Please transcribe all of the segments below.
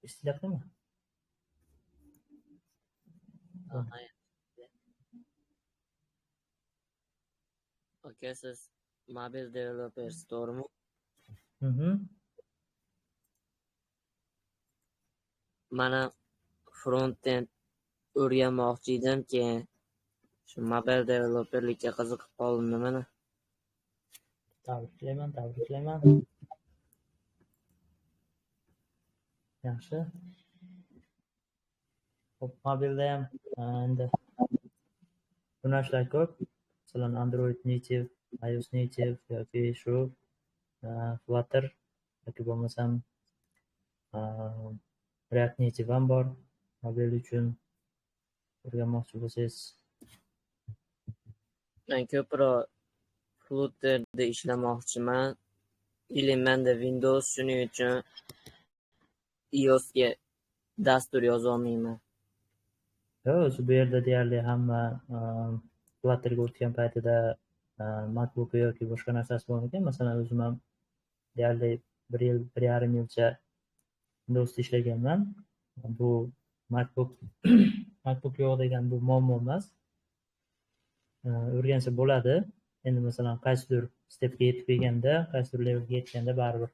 Eshitilyaptimi? Aka, siz mobil developers to'g'rimi? Mana front-end o'rganmoqchi edim, keyin shu mobil developerlikka qiziqib qoldim mana. Tabriklayman. Yaxshi. Hop, mobilda ham endi yo'nalishlar ko'p. Masalan, Android native, iOS native yoki shu Flutter yoki bo'lmasam React native ham bor. Mobil uchun o'rganmoqchi bo'lsangiz, Men ko'proq Flutterda ishlamoqchiman. Menda Windows, shuning uchun iOSga dastur yozolmayman. o'zi bu yerda deyarli hamma Flutterga o'tgan paytida MacBook yoki boshqa narsasi bo'lmagan. Masalan, o'zim ham deyarli 1,5 yilcha Windowsda ishlaganman. Bu MacBook yo'q degan bu muammo emas. O'rgansa bo'ladi. Endi masalan, qaysidir stepga yetib kelganda, qaysidir levelga yetganda baribir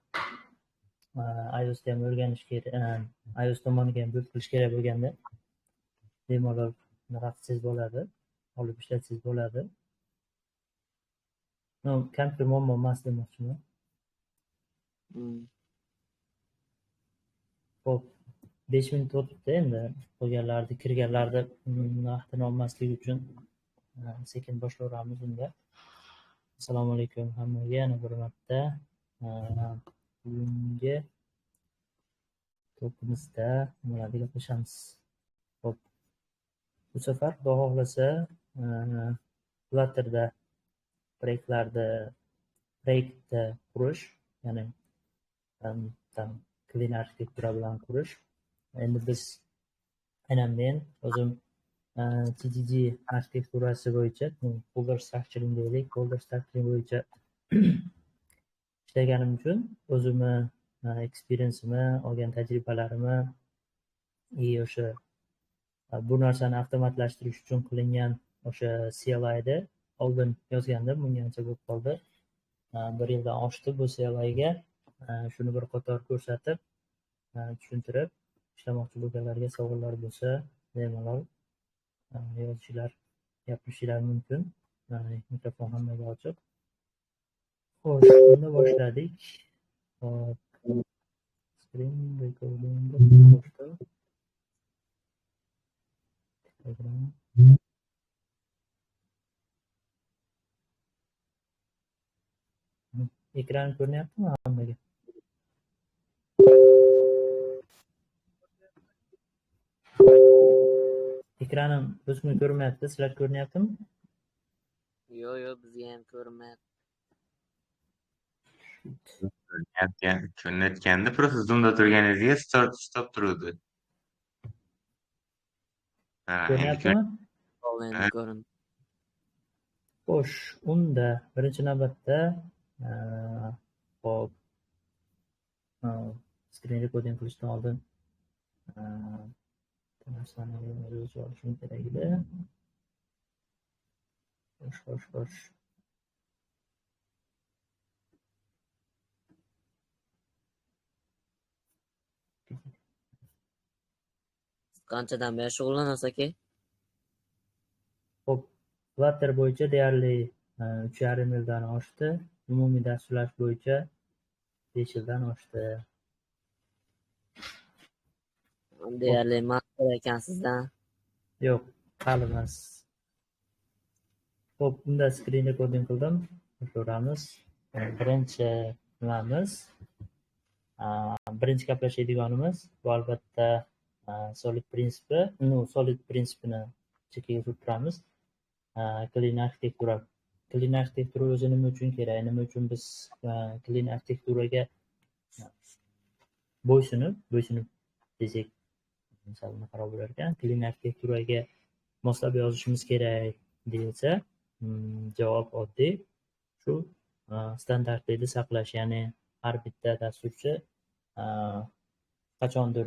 iOSda ham o'rganish kerak, iOS tomoniga ham build qilish kerak bo'lganda bemalol qilsangiz bo'ladi, olib ishlatsangiz bo'ladi. Kompyuter muammo emas demoqchiman. Xo'p, 5 minut o'tibdi endi. Qolganlarni kirganlarni vaqtini olmaslik uchun sekin boshlayveramiz unda. Assalomu alaykum hammaga yana bir marta. Bugungi topimizda nimalarga gaplashamiz? Xo'p, bu safar Xudo xohlasa Flutterda proyektni qurish, ya'ni clean arxitektura bilan qurish. Endi aynan men o'zim TDD arxitekturasi bo'yicha, folder structuring deylik, folder structuring bo'yicha ishlaganim uchun o'zimni experience'imni, olgan tajribalarimni o'sha bu narsani avtomatlashtirish uchun qilingan o'sha CLI'da oldin yozgandim, bunga ancha bo'lib qoldi. 1 yildan oshdi bu CLI'ga. Shuni bir qator ko'rsatib, tushuntirib, ishlamoqchi bo'lganlarga savollar bo'lsa, bemalol yozishlar, gapirishlar mumkin. Mikrofon hammaga ochiq. Xo'sh, unda boshladik. Screen recording boshqa. Ekran ko'rinyaptimi hammaga? Ekranim o'zimga ko'rinmayapti, sizlar ko'rinyaptimi? Yo'q, bizga ham ko'rinmayapti. Ko'rinayotgandi, просто zoomda turganingizga stop turdi. Ko'rinyaptimi? Endi ko'rin. Xo'sh, unda birinchi navbatda hop screen recording qilishdan oldin narsani yozib olishim kerak edi. Xo'sh. Qanchadan beri shug'ullanasiz aka? Xo'p, Flutter bo'yicha deyarli 3,5 yildan oshdi. Umumiy dasturlash bo'yicha 5 yildan oshdi. Deyarli master ekansizdan. Yo'q, hali emas. Xo'p, unda screen recording qildim. Ko'ramiz. Birinchi nimamiz, birinchi gaplashadiganimiz bu albatta Solid prinsipini chekkaga surib turamiz. Clean arxitektura. Clean arxitektura o'zi nima uchun kerak? Nima uchun biz clean arxitekturaga bo'ysunib desak, misolni qarab bo'lar ekan. Clean arxitekturaga moslab yozishimiz kerak deyilsa, javob oddiy. Shu standartlikni saqlash, ya'ni har bitta dasturchi qachondir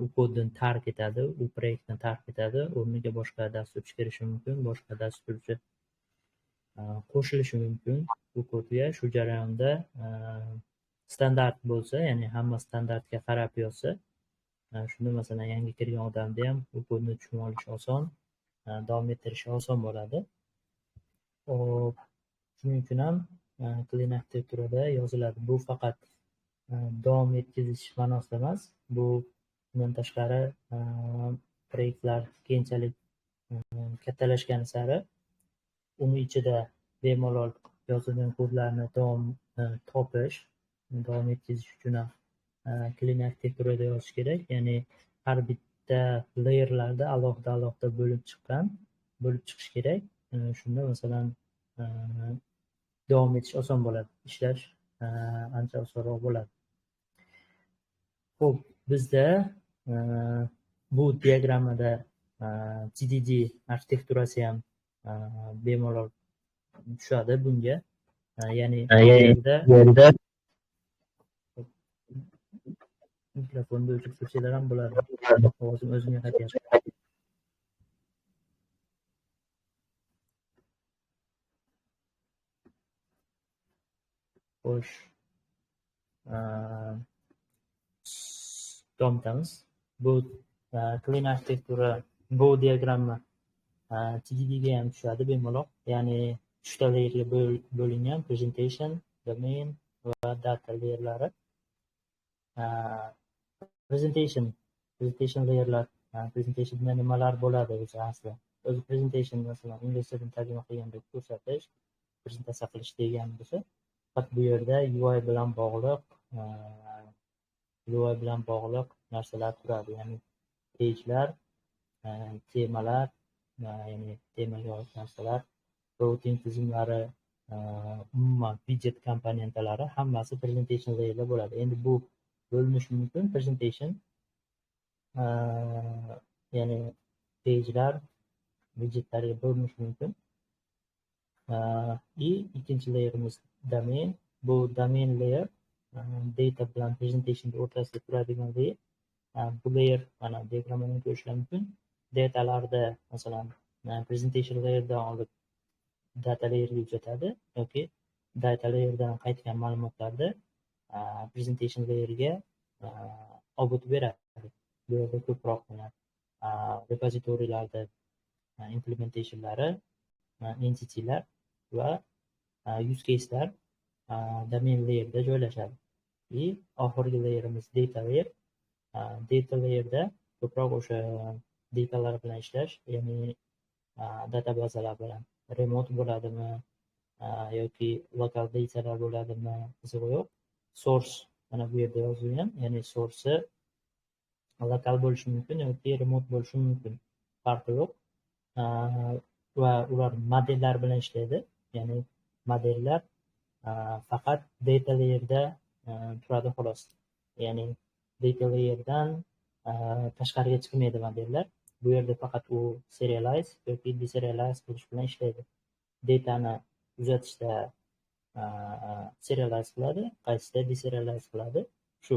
u kodni tark etadi, u proyektni tark etadi, o'rniga boshqa dasturchi kirishi mumkin, boshqa dasturchi qo'shilishi mumkin bu kodga. Shu jarayonda standart bo'lsa, ya'ni hamma standartga qarab yozsa, shunda masalan yangi kirgan odamda ham bu kodni tushunib olishi oson, davom ettirishi oson bo'ladi. Hop, shuning uchun ham clean arxitekturada yoziladi. Bu faqat davom etkazish ma'nosida emas, bu bundan tashqari proyektlar keyinchalik kattalashgani sari uni ichida bemalol yozilgan kodlarni topish, davom etkazish uchun ham clean arxitekturada yozish kerak. Ya'ni har bitta layerlarda alohida bo'lib chiqish kerak. Shunda masalan davom etish oson bo'ladi, ishlash ancha osonroq bo'ladi. Xo'p, bizda bu diagrammada TDD arxitekturasi ham bemalol tushadi bunga. Ya'ni bu yerda mikrofonni o'chirib tursanglar ham bo'ladi. Ovozim o'zimga qaytyapti. Xo'sh, davom etamiz. Bu clean arxitektura, bu diagramma TDDga ham tushadi bemalol. Ya'ni 3 ta layerga bo'lingan: presentation, domain va data layerlari. Presentation layerlar, presentationda nimalar bo'ladi o'zi asli? O'zi presentation masalan ingliz tilidan tarjima qilganda ko'rsatish, prezentatsiya qilish degan bo'lsa, faqat bu yerda UI bilan bog'liq narsalar turadi. Ya'ni page'lar, temalar, ya'ni temaga oid narsalar, routing tizimlari, umuman widget komponentlari hammasi presentation layerda bo'ladi. Endi bu bo'linishi mumkin presentation, ya'ni page'lar, widgetlarga bo'linishi mumkin. Ikkinchi layerimiz domain. Bu domain layer data bilan presentation o'rtasida turadigan layer. Bu layer mana diagrammadan ko'rishlar mumkin. Datalarda masalan presentation layerdan olib data layerga uzatadi yoki data layerdan qaytgan ma'lumotlarni presentation layerga olib o'tib beradi. Bu yerda ko'proq repozitorilarda implementationlari, entitylar va use case'lar domain layerda joylashadi. Oxirgi layerimiz data layer. Data layerda ko'proq o'sha datalar bilan ishlash, ya'ni databazalar bilan remote bo'ladimi yoki lokal datalar bo'ladimi qizig'i yo'q. Source mana bu yerda yozilgan, ya'ni source'i lokal bo'lishi mumkin yoki remote bo'lishi mumkin, farqi yo'q. Va ular modellar bilan ishlaydi, ya'ni modellar faqat data layerda turadi xolos. Ya'ni data layerdan tashqariga chiqmaydi modellar. Bu yerda faqat u serialize yoki deserialize qilish bilan ishlaydi. Datani uzatishda serialize qiladi, qaysida deserialize qiladi, shu.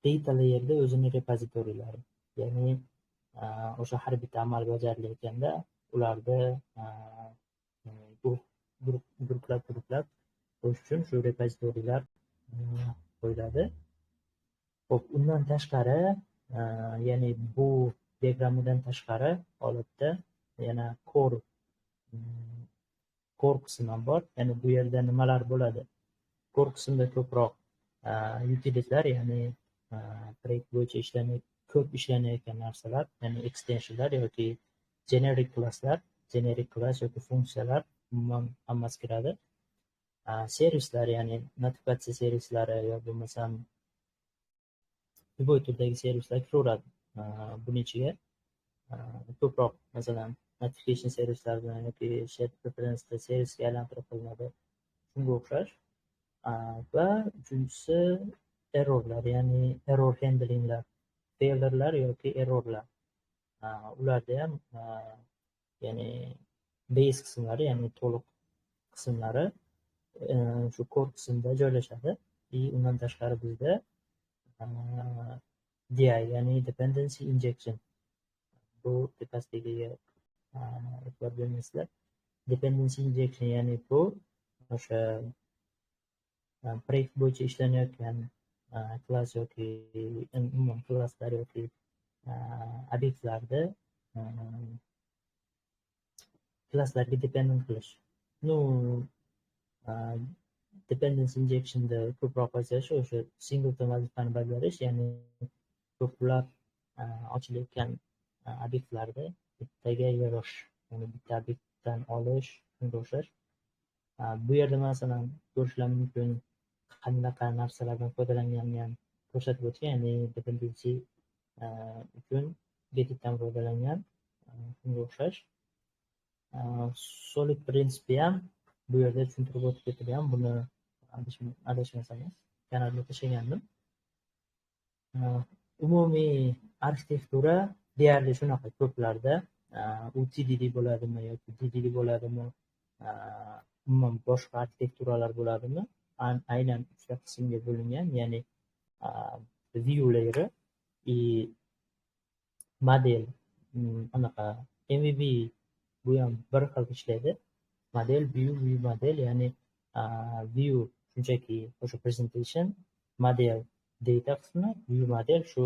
Data layerda o'zini repozitorilari, ya'ni o'sha har bitta amal bajarilayotganda ularni guruhlab qo'yish uchun shu repozitorilar qo'yiladi. Xo'p, undan tashqari, ya'ni bu diagrammadan tashqari holatda yana core qismi ham bor. Ya'ni bu yerda nimalar bo'ladi? Core qismda ko'proq utilitlar, ya'ni proyekt bo'yicha ko'p ishlanayotgan narsalar, ya'ni extensionlar yoki generic class yoki funksiyalar umuman hammasi kiradi. Servislar, ya'ni notifikatsiya servislari yoki bo'lmasam любой turdagi servislar kiraveradi buni ichiga. Ko'proq masalan notification servislar bilan yoki shared preference servisga aylantirib qilinadi, shunga o'xshash. Va uchinchisi errorlar, ya'ni error handlinglar, failerlar yoki errorlar. Ularda ham ya'ni base qismlari, ya'ni to'liq qismlari shu core qismda joylashadi. Undan tashqari bizda DI, ya'ni dependency injection. Bu tepasidagiga e'tibor bermaysizlar. Dependency injection, ya'ni bu o'sha projekt bo'yicha ishlanayotgan klass yoki umuman klasslar yoki obyektlarda klasslarga dependent qilish. Dependency injectionda ko'proq aytish o'sha singleton vazifani bajarish, ya'ni ko'plab ochilayotgan obyektlarda bittaga yig'ish, ya'ni bitta obyektdan olish, shunga o'xshash. Bu yerda masalan ko'rishlar mumkin, qanaqa narsalardan foydalanganini ham ko'rsatib o'tgan, ya'ni dependency uchun getitdan foydalangan, shunga o'xshash. Solid prinsipni ham bu yerda tushuntirib o'tib ketilgan. Buni adashmasangiz kanalga tashlagandim. Umumiy arxitektura deyarli shunaqa. Ko'plarda u TDD bo'ladimi yoki DDD bo'ladimi, umuman boshqa arxitekturalar bo'ladimi, aynan 3 ta qismga bo'lingan, ya'ni view layeri, model, anaqa MVB bu ham bir xil ishlaydi. Model, view model, ya'ni view shunchaki o'sha presentation, model data qismi, view model shu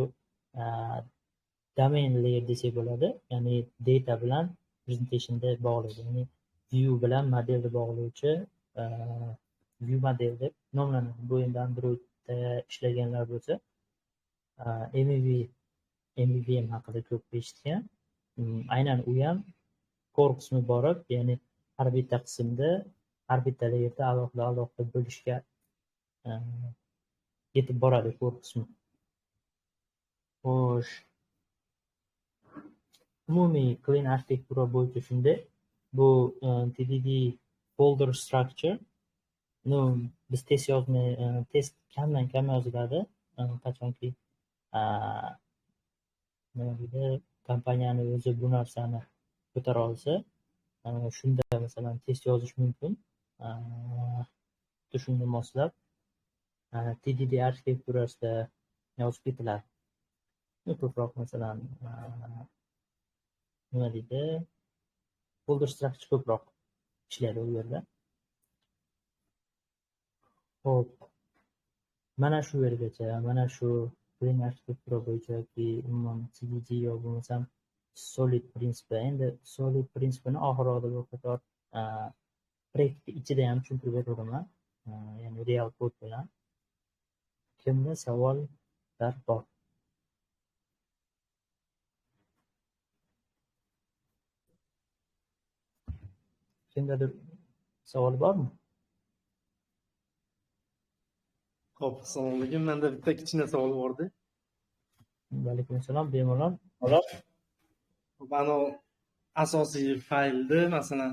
domain layer desak bo'ladi, ya'ni data bilan presentationda bog'laydi, ya'ni view bilan modelni bog'lovchi view model deb nomlanadi. Bu endi Androidda ishlaganlar bo'lsa MVVM haqida ko'p eshitgan. Aynan u ham core qismi borib, ya'ni har bitta qismda, har bitta layerda alohida bo'lishga yetib boradi core qismi. Xo'sh, umumiy clean arxitektura bo'yicha shunday. Bu TDD folder structure. Biz test kamdan kam yoziladi, qachonki kompaniyani o'zi bu narsani ko'tara olsa, shunda masalan test yozish mumkin. Shunga moslab TDD arxitekturasida yozib ketiladi. Ko'proq masalan nima deydi, folder structure ko'proq ishlaydi u yerda. Xo'p, mana shu yergacha, mana shu clean arxitektura bo'yicha yoki umuman TDD yo bo'lmasam solid prinsipi. Endi solid prinsipini oxir-oxirida bir qator proyektni ichida ham tushuntirib beraman, ya'ni real kod bilan. Kimda savollar bor? Kimdadir savol bormi? Xo'p, assalomu alaykum. Menda bitta kichkina savol bor edi. Alaykum assalom, bemalol. Mana asosiy faylni, masalan,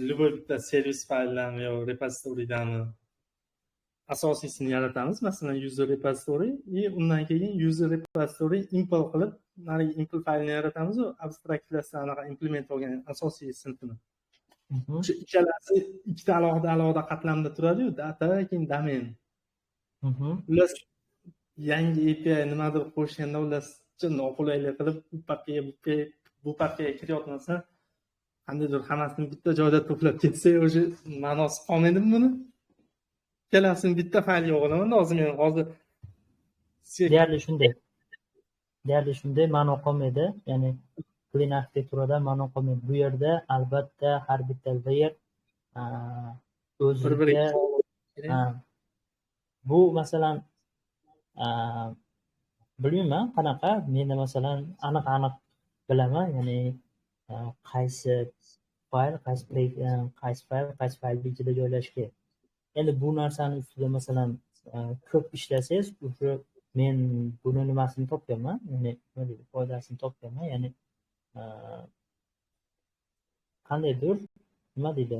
любой bitta servis fayldan yo repositoriydan asosiysini yaratamiz, masalan, user repository, undan keyin user repository import qilib, narigi import faylni yaratamiz, abstract classdan anaqa implement bo'lgan asosiy sinfini. Shu ikkalasi ikkita alohida qatlamda turadi-yu, data keyin domain. Ular yangi API nimadir qo'shganda ular noqulaylik qilib bu papkaga kiryapmasa, qandaydir hammasini bitta joyda to'plab ketsa, o'sha ma'nosi qolmaydimi buni? Ikkalasini bitta faylga olaman, hozir men hozir deyarli shunday ma'no qolmaydi, ya'ni clean arxitekturada ma'no qolmaydi. Bu yerda albatta har bitta layer o'ziga bu masalan bilmayman qanaqa, menda masalan aniq bilaman, ya'ni qaysi fayl ichida joylashgan. Endi bu narsani ustida masalan ko'p ishlasangiz, o'sha men buni nimasini topganman, ya'ni foydasini topganman, ya'ni qandaydir nima deydi,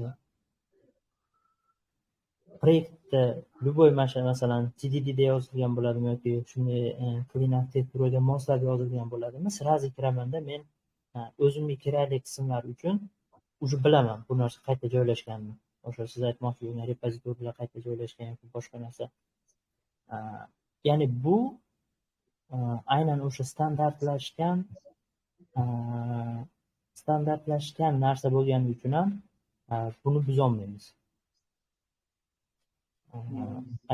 proyektda любой masalan TDDda yozilgan bo'ladimi yoki shunday clean arxitekturaga moslab yozilgan bo'ladimi, sразу kiramanda men o'zimga kerakli qismlar uchun уже bilaman bu narsa qayerda joylashganini. O'sha siz aytmoqchi bo'lgan repozitoriyalar qayerda joylashgan yoki boshqa narsa. Ya'ni bu aynan o'sha standartlashgan narsa bo'lgani uchun ham buni buzolmaymiz.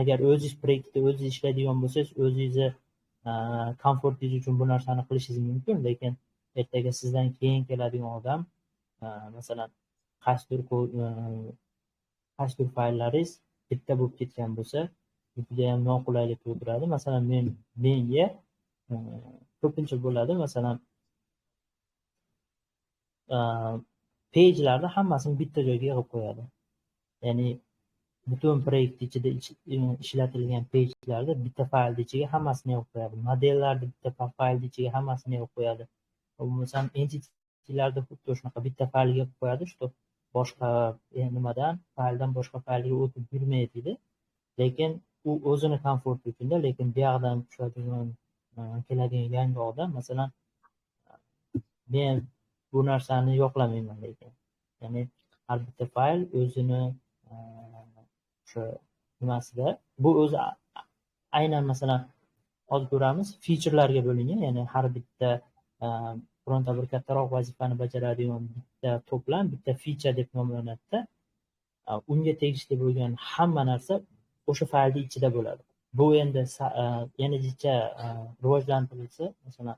Agar o'zingiz proyektda o'zingiz ishlaydigan bo'lsangiz, o'zingizni komfortingiz uchun bu narsani qilishingiz mumkin, lekin ertaga sizdan keyin keladigan odam masalan qaysidir fayllaringiz bitta bo'lib ketgan bo'lsa, juda ham noqulaylik tug'diradi. Masalan, menga ko'pincha bo'ladi, masalan, page'larni hammasini bitta joyga yig'ib qo'yadi. Ya'ni butun proyekt ichida ishlatilgan page'larni bitta faylni ichiga hammasini yig'ib qo'yadi. Modellarni bitta faylni ichiga hammasini yig'ib qo'yadi. Bo'lmasam entity'larni xuddi shunaqa bitta faylga yig'ib qo'yadi, что boshqa fayldan boshqa faylga o'tib yurmaydi. Lekin u o'zini komforti uchunda, lekin bu yoqdan tushadigan keladigan yangi odam, masalan, men bu narsani yoqlamayman lekin. Ya'ni har bitta fayl o'zini o'sha nimasida, bu o'zi aynan masalan hozir ko'ramiz, featurelarga bo'lingan, ya'ni har bitta bironta bir kattaroq vazifani bajaradigan bitta to'plam, bitta feature deb nomlanadi. Unga tegishli bo'lgan hamma narsa o'sha faylning ichida bo'ladi. Bu endi yanada rivojlantirilsa, masalan,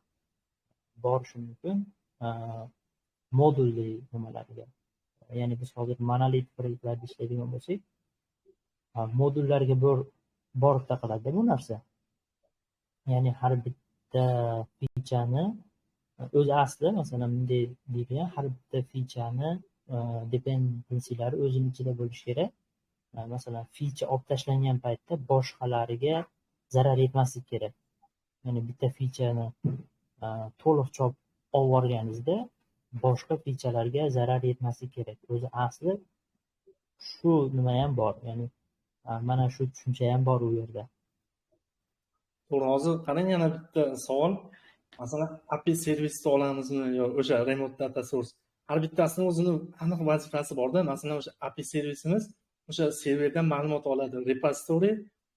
borishi mumkin modulli nimalarga. Ya'ni biz hozir monolit proyektlarda ishlaydigan bo'lsak, modullarga borib taqaladi bu narsa. Ya'ni har bitta featureni o'zi asli, masalan, bunday deydigan, har bitta featureni dependensilari o'zining ichida bo'lishi kerak. Masalan, feature olib tashlangan paytda boshqalariga zarar yetmasligi kerak. Ya'ni bitta featureni to'liq chop olib borganingizda boshqa featurelarga zarar yetmasligi kerak. O'zi asli shu nima ham bor. Ya'ni mana shu tushuncha ham bor u yerda. To'g'ri, hozir qarang, yana bitta savol. Masalan, API servisni olamizmi yo o'sha remote data source? Har bittasini o'zini aniq vazifasi bor-da. Masalan, o'sha API servisimiz o'sha serverdan ma'lumot oladi. Repository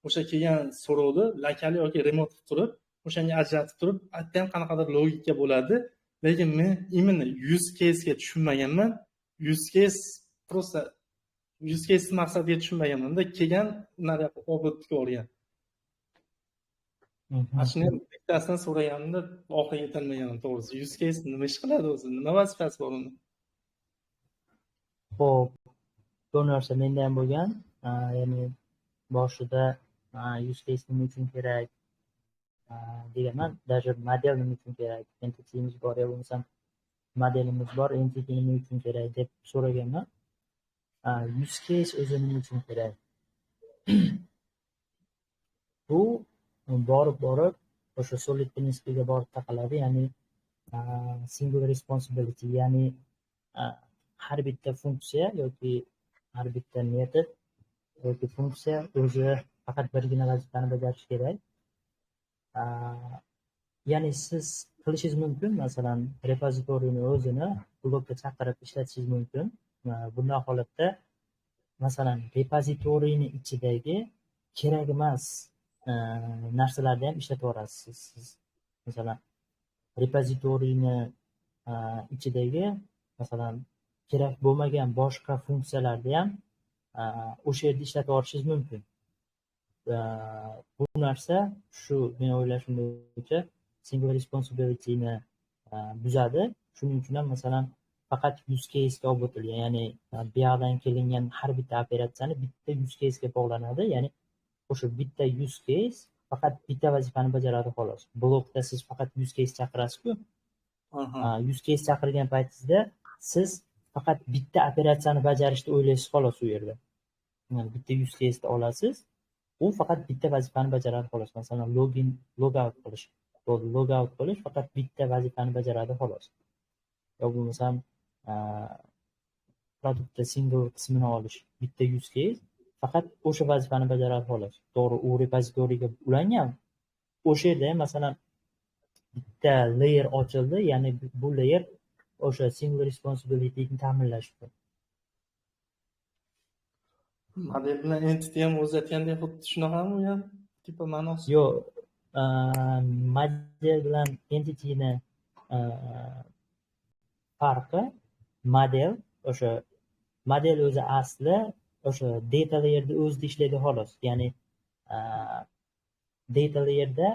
o'sha kelgan so'rovni lokal yoki remote qilib turib, o'shanga ajratib turib, aytda ham qanaqadir logika bo'ladi. Lekin men imенно use case ga tushunmaganman. Use case maqsadiga tushunmaganman-da, kelgan naryoqqa obyektga olgan. Shuni bittasidan so'raganimda oxiriga yetolmaganman, to'g'risi. Use case nima ish qiladi o'zi? Nima vazifasi bor unda? Xo'p, bu narsa menda ham bo'lgan. Ya'ni boshida use case nima uchun kerak deganman, даже model nima uchun kerak, entity'miz bor yo bo'lmasam modelimiz bor, entity nima uchun kerak deb so'raganman. Use case o'zi nima uchun kerak? Bu borib o'sha solid principle'ga borib taqaladi, ya'ni single responsibility, ya'ni har bitta funksiya yoki har bitta metod yoki funksiya o'zi faqat birgina vazifani bajarishi kerak. Ya'ni siz qilishingiz mumkin, masalan, repozitoriyni o'zini blokka chaqirib ishlatishingiz mumkin. Bunday holatda masalan repozitoriyni ichidagi kerak emas narsalarni ham ishlatib yuborasiz siz. Masalan, repozitoriyni ichidagi masalan kerak bo'lmagan boshqa funksiyalarni ham o'sha yerda ishlatib yuborishingiz mumkin. Bu narsa shu men o'ylashim bo'yicha single responsibility'ni buzadi. Shuning uchun ham masalan faqat use case ga olib o'tilgan, ya'ni bu yoqdan kelingan har bitta operatsiyani bitta use case ga bog'lanadi. Ya'ni o'sha bitta use case faqat bitta vazifani bajaradi xolos. Blokda siz faqat use case chaqirasiz-ku. Use case chaqirgan paytingizda siz faqat bitta operatsiyani bajarishni o'ylaysiz xolos u yerda. Ya'ni bitta use case ni olasiz, u faqat bitta vazifani bajaradi xolos. Masalan, login, logout qilish. Logout qilish faqat bitta vazifani bajaradi xolos. Yo bo'lmasam produktda single qismini olish, bitta use case faqat o'sha vazifani bajaradi xolos. To'g'ri, u repozitoriyga ulangan. O'sha yerda ham masalan bitta layer ochildi, ya'ni bu layer o'sha single responsibility'ni ta'minlash uchun. Model bilan entity ham o'zayotgandek xuddi shunaqami u ham? Tipa ma'nosi. Yo'q, model bilan entity'ni farqi, model o'sha model o'zi asli o'sha data layerda o'zida ishlaydi xolos. Ya'ni data layerda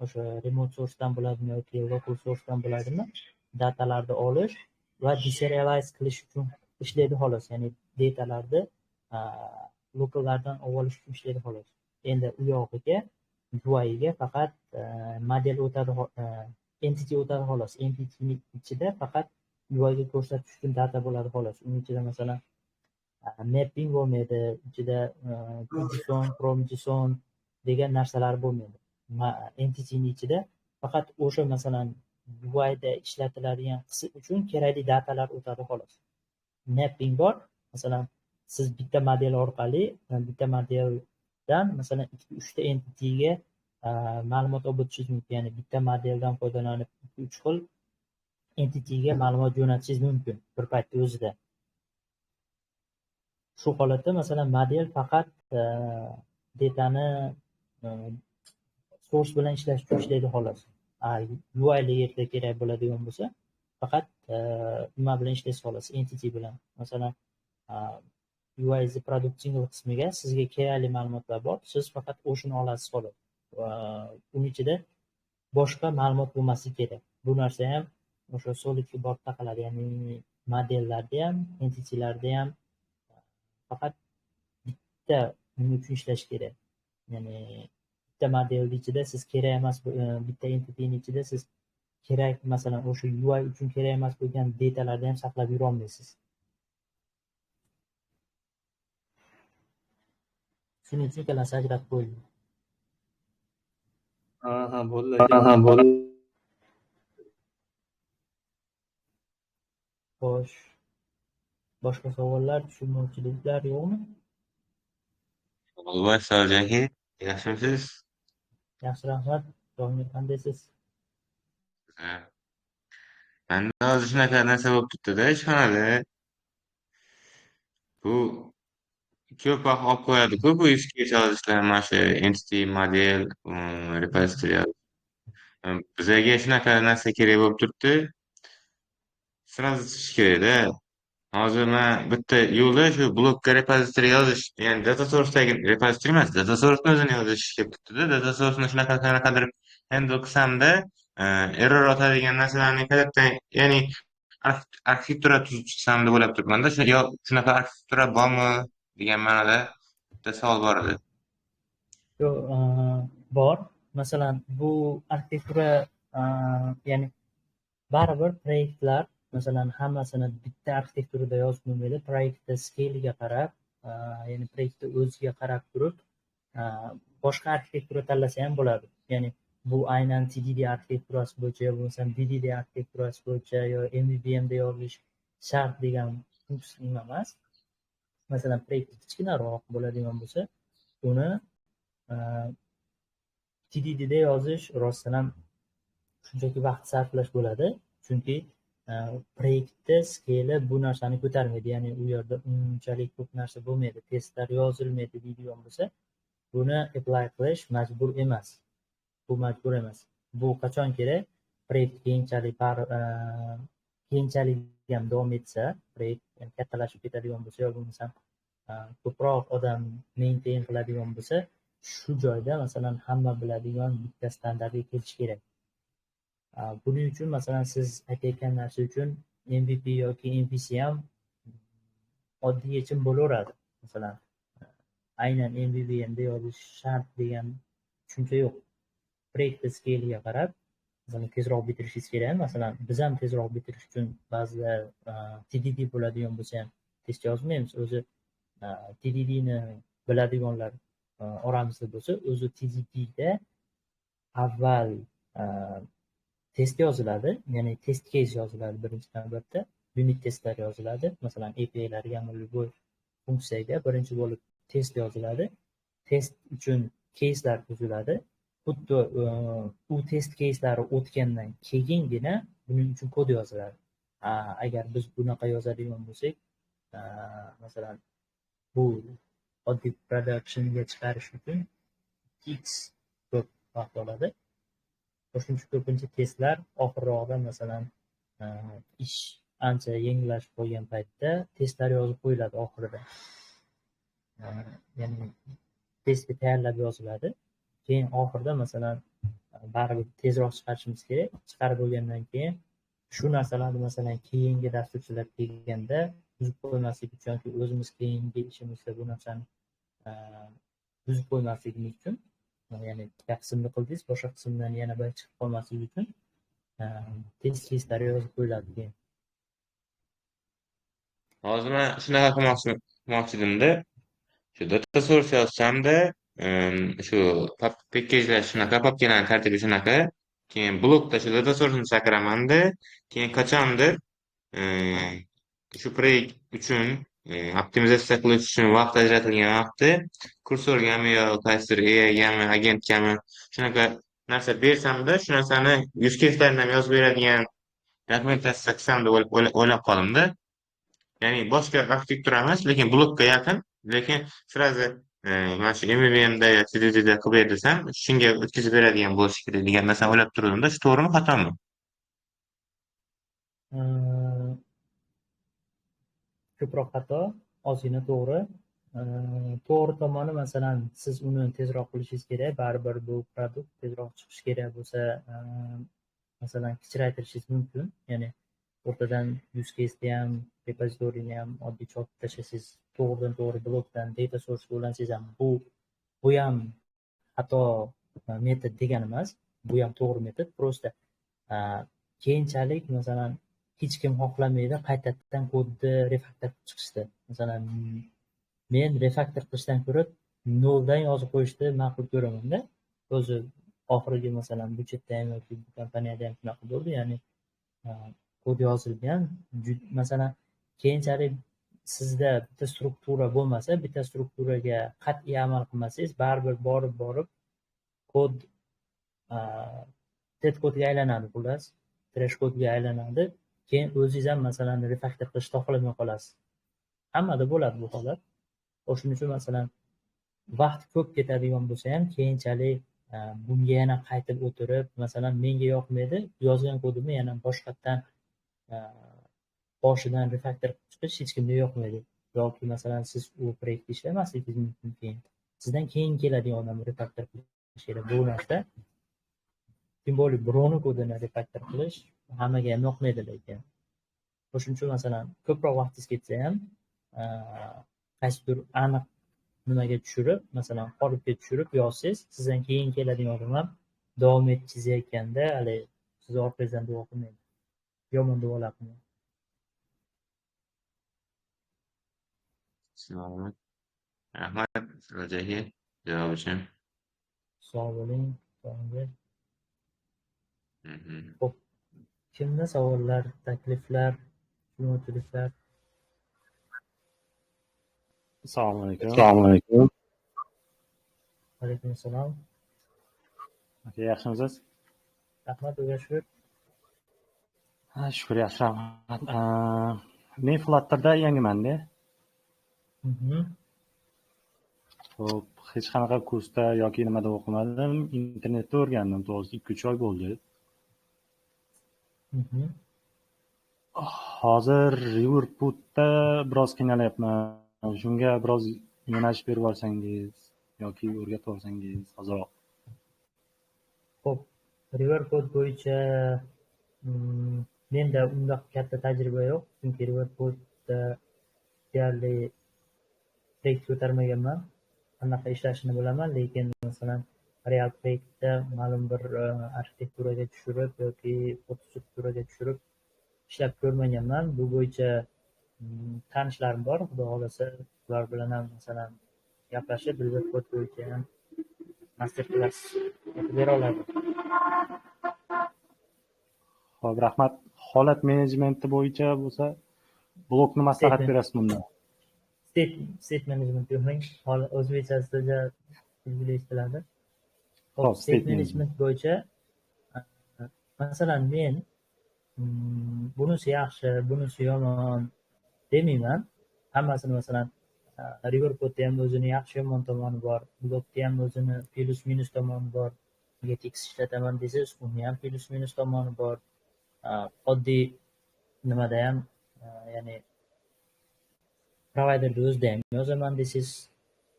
o'sha remote sourcedan bo'ladimi yoki local sourcedan bo'ladimi, datalarni olish va deserialize qilish uchun ishlaydi xolos. Ya'ni datalarni lokallardan olish uchun ishlaydi xolos. Endi u yog'iga UI ga faqat model o'tadi, entity o'tadi xolos. Entityning ichida faqat UI ga ko'rsatish uchun data bo'ladi xolos. Uning ichida masalan mapping bo'lmaydi, ichida JSON, from JSON degan narsalar bo'lmaydi. Entityning ichida faqat o'sha masalan UI da ishlatiladigan qism uchun kerakli datalar o'tadi xolos. Mapping bor. Masalan, siz bitta model orqali, bitta modeldan masalan 2-3 ta entityga ma'lumot olib o'tishingiz mumkin. Ya'ni bitta modeldan foydalanib 2-3 xil entityga ma'lumot jo'natishingiz mumkin bir paytda o'zida. Shu holatda masalan model faqat datani source bilan ishlash uchun ishlaydi xolos. UI layerda kerak bo'ladigan bo'lsa, faqat nima bilan ishlaysiz xolos, entity bilan. Masalan, UI is product single qismiga sizga kerakli ma'lumotlar bor, siz faqat o'shani olasiz xolos. Uning ichida boshqa ma'lumot bo'lmasligi kerak. Bu narsa ham o'sha solidga borib taqaladi. Ya'ni modellarda ham, entitylarda ham faqat bitta nima uchun ishlash kerak. Ya'ni bitta modelning ichida siz kerak emas, bitta entityning ichida siz kerak, masalan, o'sha UI uchun kerak emas bo'lgan datalarni ham saqlab yura olmaysiz. Shuning uchun ikkalasi ajratib qo'yilgan. Bo'ldi. Xo'sh. Boshqa savollar, tushunmovchiliklar yo'qmi? Voy, Soljon aka, yaxshimisiz? Yaxshi, rahmat. Doimli qandaysiz? Manda hozir shunaqa narsa bo'lib turibdi-da ishxonada. Bu ko'p vaqt olib qo'yadi-ku bu ishga yozishlar, mana shu entity, model, repository. Bizga shunaqa narsa kerak bo'lib turibdi. Sразу chiqish kerak-da. Hozir men bitta yo'li shu blokka repository yozish, ya'ni data source'dagi repository emas, data source'ni o'zini yozish kelib turibdi-da. Data source'ni qanaqadir handle qilsam-da, error o'tadigan narsalarni kalatdan, ya'ni arxitektura tuzib chiqsam deb o'ylab turibman-da. Shunaqa arxitektura bormi degan ma'noda bitta savol bor edi. Yo'q, bor. Masalan, bu arxitektura, ya'ni baribir proyektlar, masalan, hammasini bitta arxitekturada yozib bo'lmaydi. Proyektda scale'iga qarab, ya'ni proyektda o'ziga qarab turib, boshqa arxitektura tanlasa ham bo'ladi. Ya'ni bu aynan TDD arxitekturasi bo'yicha yo bo'lmasa BDD arxitekturasi bo'yicha yo MVVM da yozish shart degan nima emas. Masalan, proyekt kichkinaroq bo'ladigan bo'lsa, uni TDD da yozish rostdan ham shunchaki vaqt sarflash bo'ladi. Chunki proyektda scale bu narsani ko'tarmaydi. Ya'ni u yerda unchalik ko'p narsa bo'lmaydi. Testlar yozilmaydi deydigan bo'lsa, buni apply qilish majbur emas. Bu majbur emas. Bu qachon kerak? Proyekt keyinchalik ham davom etsa, proyekt kattalashib ketadigan bo'lsa, yo bo'lmasa ko'proq odam maintain qiladigan bo'lsa, shu joyda masalan hamma biladigan bitta standartga kelish kerak. Buning uchun masalan siz aytayotgan narsa uchun MVP yoki MVC ham oddiy yechim bo'laveradi. Masalan, aynan MVVMda yozish shart degan tushuncha yo'q. Proyektda scale'iga qarab, masalan, tezroq bitirishingiz kerak. Masalan, biz ham tezroq bitirish uchun ba'zida TDD bo'ladigan bo'lsa ham test yozmaymiz. O'zi TDDni biladiganlar oramizda bo'lsa, o'zi TDDda avval test yoziladi, ya'ni test case yoziladi birinchi navbatda, unit testlar yoziladi. Masalan, API'larga любой funksiyaga birinchi bo'lib test yoziladi. Test uchun case'lar tuziladi. Xuddi u test case'lari o'tgandan keyingina buning uchun kod yoziladi. Agar biz bunaqa yozadigan bo'lsak, masalan, bu oddiy productionga chiqarish uchun x ko'p vaqt oladi. Shuning uchun ko'pincha testlar oxirroqda, masalan, ish ancha yengillashib qolgan paytda testlar yozib qo'yiladi oxirida. Ya'ni testga tayyorlab yoziladi. Keyin oxirida, masalan, baribir tezroq chiqarishimiz kerak. Chiqarib bo'lgandan keyin shu narsalarni, masalan, keyingi dasturchilar kelganda buzib qo'ymaslik uchun yoki o'zimiz keyingi ishimizda bu narsani buzib qo'ymasligimiz uchun, ya'ni bitta qismni qildingiz, boshqa qismdan yana bir chiqib qolmasligi uchun test listlari yozib qo'yiladi keyin. Hozir men shunaqa qilmoqchi edimda, shu data source yozsamda, shu packajlar shunaqa, papkalarning tartibi shunaqa, keyin blokda shu data source'ni chaqiramanda, keyin qachondir shu proyekt uchun optimizatsiya qilish uchun vaqt ajratilgan vaqtda kursorgami yo qaysidir AIgami, agentgami shunaqa narsa bersamda, shu narsani use case'larini ham yozib beradigan dokumentatsiya qilsam deb o'ylab qoldim-da. Ya'ni boshqa arxitektura emas, lekin blokka yaqin, lekin sразу mana shu MVMda yo TDDda qilib ber desam, shunga o'tkazib beradigan bo'lishi kerak degan narsani o'ylab turdim-da. Shu to'g'rimi, xatomi? Ko'proq xato, ozgina to'g'ri. To'g'ri tomoni, masalan, siz uni tezroq qilishingiz kerak, baribir bu produkt tezroq chiqishi kerak bo'lsa, masalan, kichraytirishingiz mumkin. Ya'ni o'rtadan use case'ni ham, repositoryni ham oddiy chopib tashlasangiz, to'g'ridan to'g'ri blokdan data source'ga ulansangiz ham bu ham xato metod degani emas. Bu ham to'g'ri metod. Prosta keyinchalik, masalan, hech kim xohlamaydi qaytadan kodni refaktor qilib chiqishdi. Masalan, men refaktor qilishdan ko'ra noldan yozib qo'yishni ma'qul ko'raman-da. O'zi oxirgi, masalan, budjetda ham yoki bu kompaniyada ham shunaqa bo'ldi. Ya'ni kod yozilgan, masalan, keyinchalik sizda bitta struktura bo'lmasa, bitta strukturaga qat'iy amal qilmasangiz, baribir borib kod dead kodga aylanadi, xullas, trash kodga aylanadi. Keyin o'zingiz ham, masalan, refaktor qilishni xohlamay qolasiz. Hammada bo'ladi bu holat. Shuning uchun, masalan, vaqt ko'p ketadigan bo'lsa ham, keyinchalik bunga yana qaytib o'tirib, masalan, menga yoqmaydi, yozgan kodimni yana boshqatdan boshidan refaktor qilib chiqish hech kimga yoqmaydi. Yoki, masalan, siz u proyektda ishlamasligingiz mumkin, keyin sizdan keyin keladigan odam refaktor qilish kerak. Bu narsa kim bo'lib birovni kodini refaktor qilish hammaga ham yoqmaydi, lekin shuning uchun, masalan, ko'proq vaqtingiz ketsa ham qaysidir aniq nimaga tushirib, masalan, qolipga tushirib yozsangiz, sizdan keyin keladigan odam ham davom etchizayotganda, hali siz orqangizdan duo qilmaydi. Yomon duolar qilmaydi. Salomat. Rahmat Rojaga javob uchun. Sog' bo'ling. Xo'p, kimda savollar, takliflar, tushunmovchiliklar? Assalomu alaykum. Alaykum assalom. Aka, yaxshimisiz? Rahmat, o'ga shukur. Shukur, yaxshi, rahmat. Men Flutterda yangiman-da. Xo'p, hech qanaqa kursda yoki nimada o'qimadim. Internetda o'rgandim, to'g'risi 2-3 oy bo'ldi. Hozir Riverwoodda biroz qiynalyapman. Shunga biroz yo'nalish berib olsangiz yoki o'rgatib olsangiz ozroq. Xo'p, Riverwood bo'yicha menda unda katta tajriba yo'q, chunki Riverwoodda deyarli proyekt ko'tarmaganman. Qanaqa ishlashini bilaman, lekin masalan, real proyektda ma'lum bir arxitekturaga tushirib yoki fotostrukturaga tushirib ishlab ko'rmaganman. Bu bo'yicha tanishlarim bor, xudo xohlasa ular bilan ham masalan gaplashib, Riverwood bo'yicha ham master klass o'tib bera oladi. Xo'p, rahmat. Holat menejmenti bo'yicha bo'lsa, blokni maslahat berasiz bunda. State management yo'qning, o'zbekchasida belgili istiladi. Xo'p, state management bo'yicha masalan men bunisi yaxshi, bunisi yomon demayman. Hammasini masalan Riverpodda ham o'zini yaxshi yomon tomoni bor, blogda ham o'zini plus minus tomoni bor. Getix ishlataman desangiz, uni ham plus minus tomoni bor. Oddiy nimada ham ya'ni providerda o'zida ham yozaman desangiz,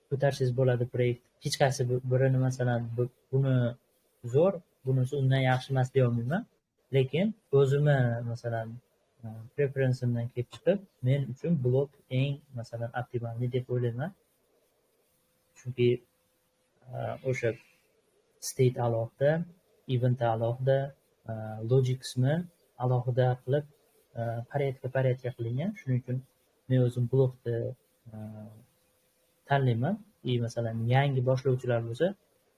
ko'tarsangiz bo'ladi proyekt. Hech qaysi birini masalan buni zo'r, bunisi undan yaxshi emas deya olmayman. Lekin o'zimni masalan preferensimdan kelib chiqib, men uchun blog eng masalan optimalni deb o'ylayman. Chunki o'sha state alohida, event alohida, logic qismi alohida qilib paretga qilingan. Shuning uchun men o'zim blogni tanlayman. Masalan yangi boshlovchilar bo'lsa,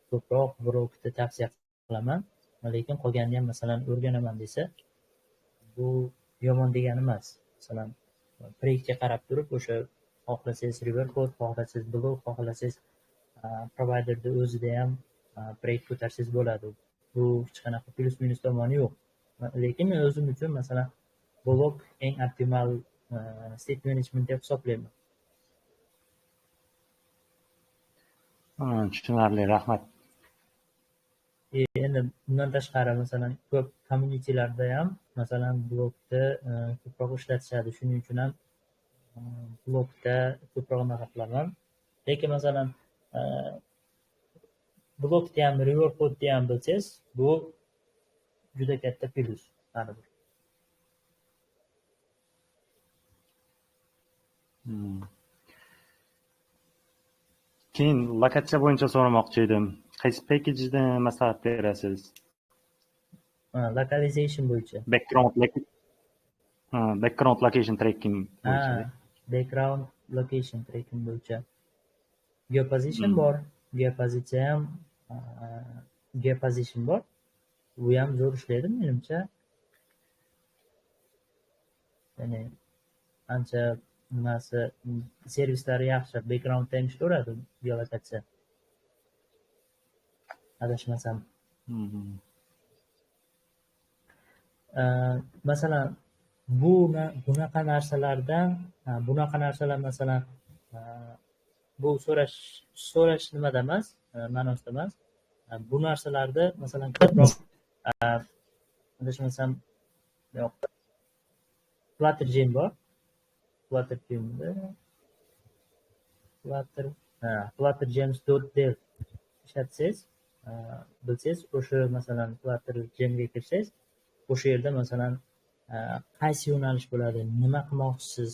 ko'proq blogni tavsiya qilaman. Lekin qolganini ham masalan o'rganaman desa, bu yomon degani emas. Masalan, proyektga qarab turib, o'sha xohlasangiz Riverpod, xohlasangiz blog, xohlasangiz providerda o'zida ham proyekt ko'tarsangiz bo'ladi. Bu hech qanaqa plus minus tomoni yo'q. Lekin men o'zim uchun masalan blog eng optimal state management deb hisoblayman. Tushunarli, rahmat. Endi bundan tashqari masalan ko'p communitylarda ham masalan blogda ko'proq ishlatishadi. Shuning uchun ham blogda ko'proq naqa qilaman. Lekin masalan blogda ham Riverpodda ham bilsangiz, bu juda katta plus baribir. Keyin lokatsiya bo'yicha so'ramoqchi edim. Qaysi packageni maslahat berasiz? Localization bo'yicha. Background location tracking bo'yicha. Background location tracking bo'yicha. Geoposition bor. Geoposition bor. Bu ham zo'r ishlaydi menimcha. Ya'ni ancha nimasi servislari yaxshi, background ham ishlayveradi geolokatsiya. Adashmasam. Masalan, bunaqa narsalar masalan bu so'rash nimada emas, ma'nosida emas. Bu narsalarda masalan ko'proq adashmasam yo'q. Fluttergem bor. Fluttergems.dev ishlatsangiz, bilsangiz, o'sha masalan Fluttergemga kirsangiz, o'sha yerda masalan qaysi yo'nalish bo'ladi, nima qilmoqchisiz,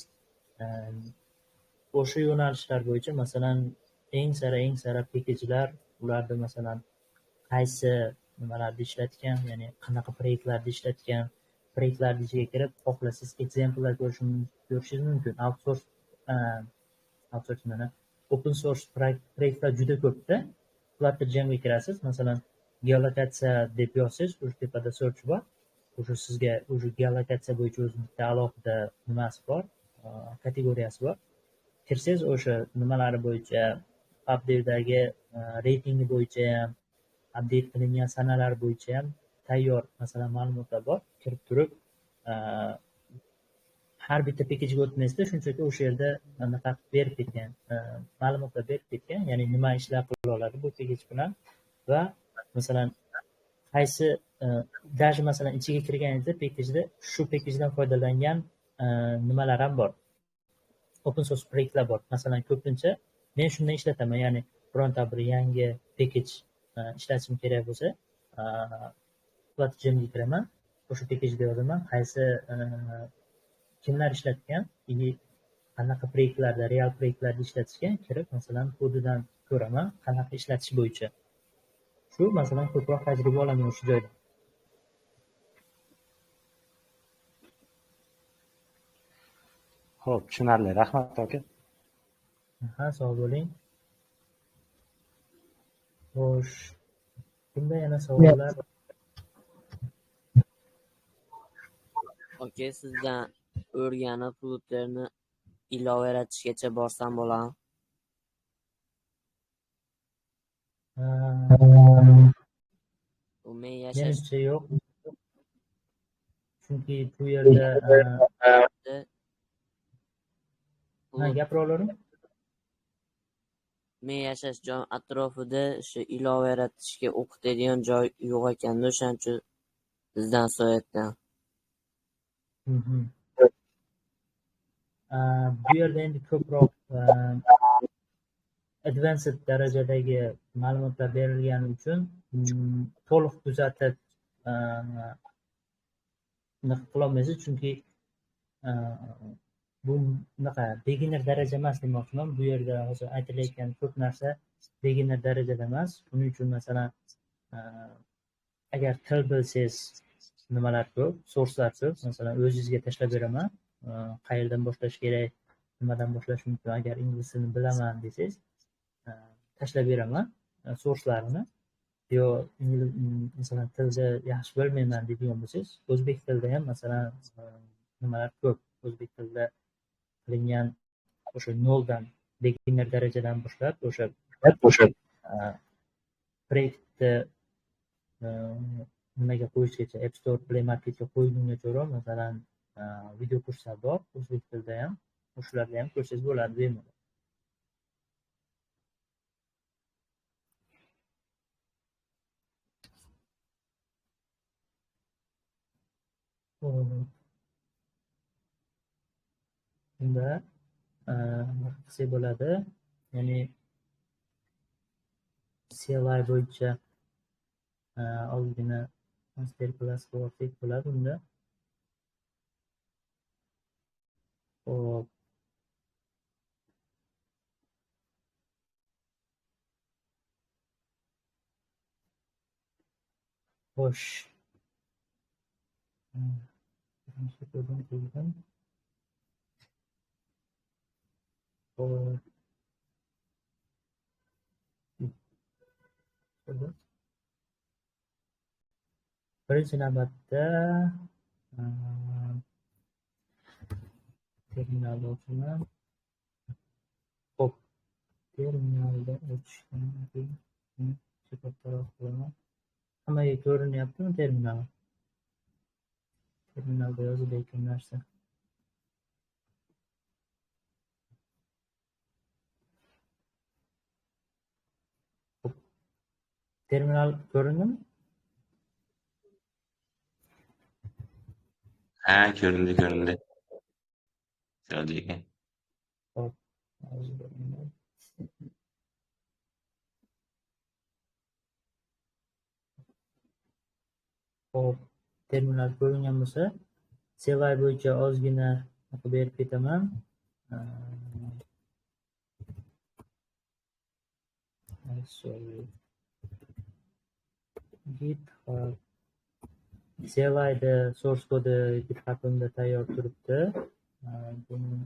o'sha yo'nalishlar bo'yicha masalan eng sara pekejlar, ularda masalan qaysi nimalarni ishlatgan, ya'ni qanaqa proyektlarni ishlatgan, proyektlarni ichiga kirib xohlasangiz examplelar ko'rishingiz mumkin. Open source proyektlar juda ko'pda. Fluttergemga kirasiz, masalan geolokatsiya deb yozsangiz, o'sha tepada search bor. O'sha sizga o'sha geolokatsiya bo'yicha o'z bitta alohida nimasi bor, kategoriyasi bor. Kirsangiz o'sha nimalari bo'yicha, update'dagi reytingi bo'yicha ham, update qilingan sanalar bo'yicha ham tayyor masalan ma'lumotlar bor. Kirib turib har bitta pekejga o'tmaysizda, shunchaki o'sha yerda anaqa berib ketgan, ma'lumotlar berib ketgan, ya'ni nima ishlar qila oladi bu pekej bilan va masalan qaysi даже masalan ichiga kirganingizda pekejda shu pekejdan foydalangan nimalar ham bor. Open source proyektlar bor. Masalan ko'pincha men shundan ishlataman, ya'ni bironta bir yangi pekej ishlatishim kerak bo'lsa, Fluttergemga kiraman, o'sha pekejda yozaman, qaysi kimlar ishlatgan, qanaqa proyektlarda, real proyektlarda ishlatishgan, kirib masalan kodidan ko'raman, qanaqa ishlatish bo'yicha. Shu masalan ko'proq tajriba olaman o'sha joyda. Xo'p, tushunarli. Rahmat aka. Sog' bo'ling. Xo'sh. Bunda yana savollar. Oke, sizdan o'rganib Flutterni ilova yaratishgacha borsam bo'ladimi? Menimcha yo'q. chunki bu yerda bulut gapira olarim. men yashash joyim atrofida shu ilova yaratishga o'qitadigan joy yo'q ekanda, o'shaning uchun sizdan so'rayapman. Mhm. Bu yerda endi ko'proq advanced darajadagi ma'lumotlar berilgani uchun to'liq kuzatib qilolmaysiz, chunki bu bunaqa beginner daraja emas demoqchiman. Bu yerda hozir aytilayotgan ko'p narsa beginner darajada emas. Buning uchun masalan agar til bilsangiz nimalar ko'p, so'rslar ko'p. Masalan, o'zingizga tashlab beraman. Qayerdan boshlash kerak, nimadan boshlash mumkin. Agar ingliz tilini bilaman desangiz, tashlab beraman so'rslarini. Yo masalan tilni yaxshi bilmayman deydigan bo'lsangiz, o'zbek tilida ham masalan nimalar ko'p. O'zbek tilida qilingan o'sha noldan beginner darajadan boshlab o'sha proyektni nimaga qo'yishgacha, App Store, Play Marketga qo'ygungacha masalan video kurslar bor o'zbek tilida ham. O'shalarni ham ko'rsangiz bo'ladi bemalol. Unda qilsak bo'ladi, ya'ni CLI bo'yicha ozgina master class qilsak bo'ladi unda. Hop. Xo'sh. Birinchi navbatda terminalni ochaman. Hop, terminalni ochishdan keyin kattaroq qilaman. Hammaga ko'rinyaptimi terminal? Terminalda yozilayotgan narsa. Terminal ko'rindimi? Ha, ko'rindi. Chiroyli ekan. Hop. Hop, terminal ko'ringan bo'lsa, CLI bo'yicha ozgina berib ketaman. GitHub CLI'da source kodi GitHub'imda tayyor turibdi. Buni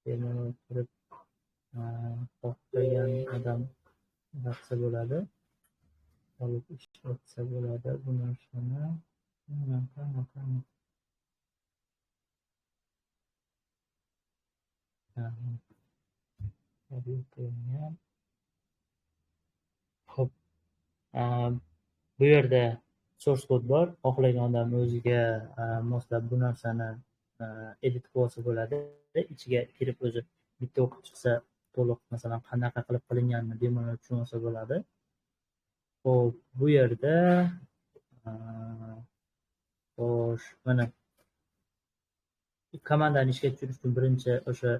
bemalol kirib xohlagan odam yozsa bo'ladi. Olib ishlatsa bo'ladi bu narsani. Xo'p. Bu yerda source kod bor. Xohlagan odam o'ziga moslab bu narsani edit qilsa bo'ladi. Ichiga kirib o'zi bitta o'qib chiqsa to'liq masalan qanaqa qilib qilinganini bemalol tushunib olsa bo'ladi. Xo'p, bu yerda xo'sh, mana komandani ishga tushirish uchun birinchi o'sha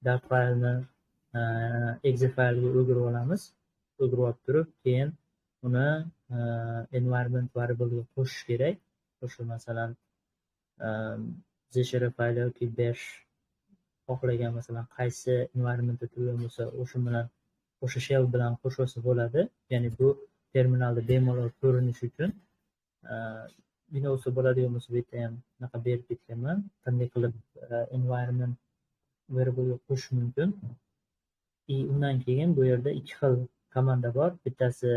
dark faylni exe faylga o'girib olamiz. O'girib olib turib, keyin uni environment variable'ga qo'shish kerak. O'sha masalan zshr fayli yoki bash xohlagan masalan qaysi environmentda turgan bo'lsa, o'sha bilan o'sha shell bilan qo'shilsa bo'ladi. Ya'ni bu terminalda bemalol ko'rinishi uchun Windowsda bo'ladigan bo'lsa, bu yerda ham bunaqa berib ketganman. Qanday qilib environment variable'ga qo'shish mumkin. Undan keyin bu yerda ikki xil komanda bor. Bittasi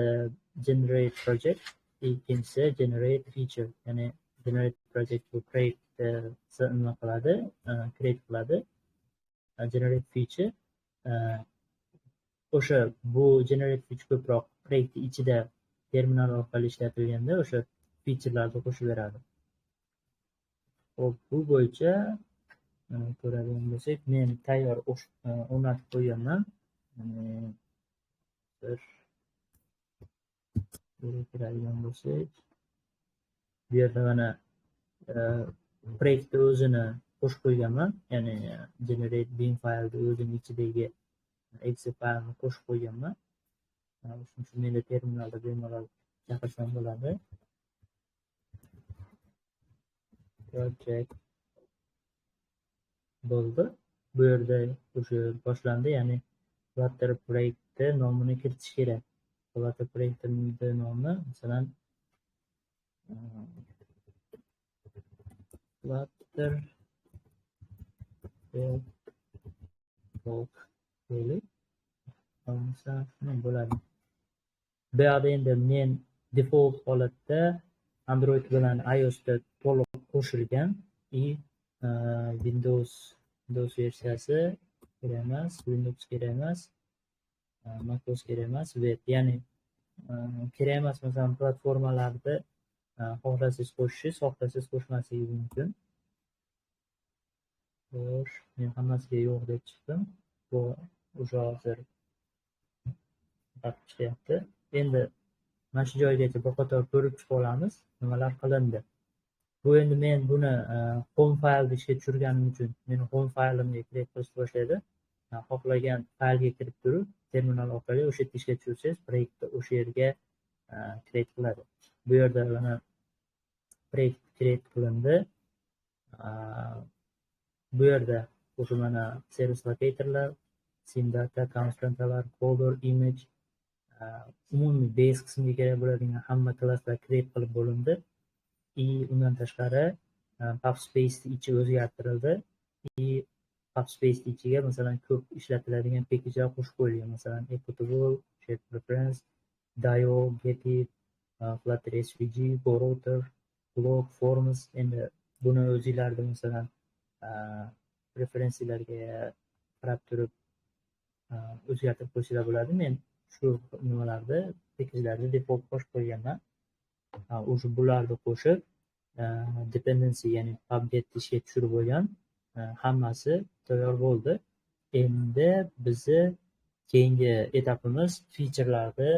generate project, ikkinchisi generate feature. Ya'ni generate project bu proyekt nima qiladi, create qiladi. Generate feature o'sha bu generate feature ko'proq proyektni ichida terminal orqali ishlatilganda o'sha featurelarni qo'shib beradi. Hop, bu bo'yicha ko'radigan bo'lsak, men tayyor o'rnatib qo'yganman. Bir ko'radigan bo'lsak, bu yerda mana proyektni o'zini qo'shib qo'yganman, ya'ni generate bin faylni o'zini ichidagi exe faylni qo'shib qo'yganman. Shuning uchun menda terminalda bemalol chaqirsam bo'ladi. Project bo'ldi. Bu yerda o'sha boshlandi, ya'ni Flutter proyekti nomini kiritish kerak. Flutter proyektimni nomi masalan Flutter deylik. Bo'ladi. Bu yerda endi men default holatda Android bilan iOSda to'liq qo'shilgan Windows versiyasi kerak emas, Windows kerak emas, macOS kerak emas, web, ya'ni kerak emas masalan platformalarda xohlasangiz qo'shishingiz, xohlasangiz qo'shmasligingiz mumkin. Xo'sh, men hammasiga yo'q deb chiqdim. Bu o'sha hozir chiqyapti. Endi mana shu joygacha bir qator ko'rib chiqib olamiz, nimalar qilindi. Bu endi men buni home faylni ishga tushirganim uchun meni home faylimga create qilishni boshlaydi. Xohlagan faylga kirib turib, terminal orqali o'sha yerda ishga tushirsangiz, proyektni o'sha yerga create qiladi. Bu yerda mana proyekt create qilindi. Bu yerda o'sha mana service locatorlar, sim data, constantalar, folder, image, umumiy base qismiga kerak bo'ladigan hamma klasslar create qilib bo'lindi. Undan tashqari PubSpace ichi o'zgartirildi. PubSpace ichiga masalan ko'p ishlatiladigan pekejlar qo'shib qo'yilgan. Masalan, Equitable, Shared Preference, Dio, Getit, Flutter SVG, GoRouter, Blog, Forms. Endi buni o'zingizlarda masalan preferensiyalarga qarab turib o'zgartirib qo'yishlar bo'ladi. Men shu nimalarda pekejlarni default qo'shib qo'yganman. O'sha bularni qo'shib dependency, ya'ni pubget ishga tushirib bo'lgan, hammasi tayyor bo'ldi. Endi bizni keyingi etapimiz featurelarni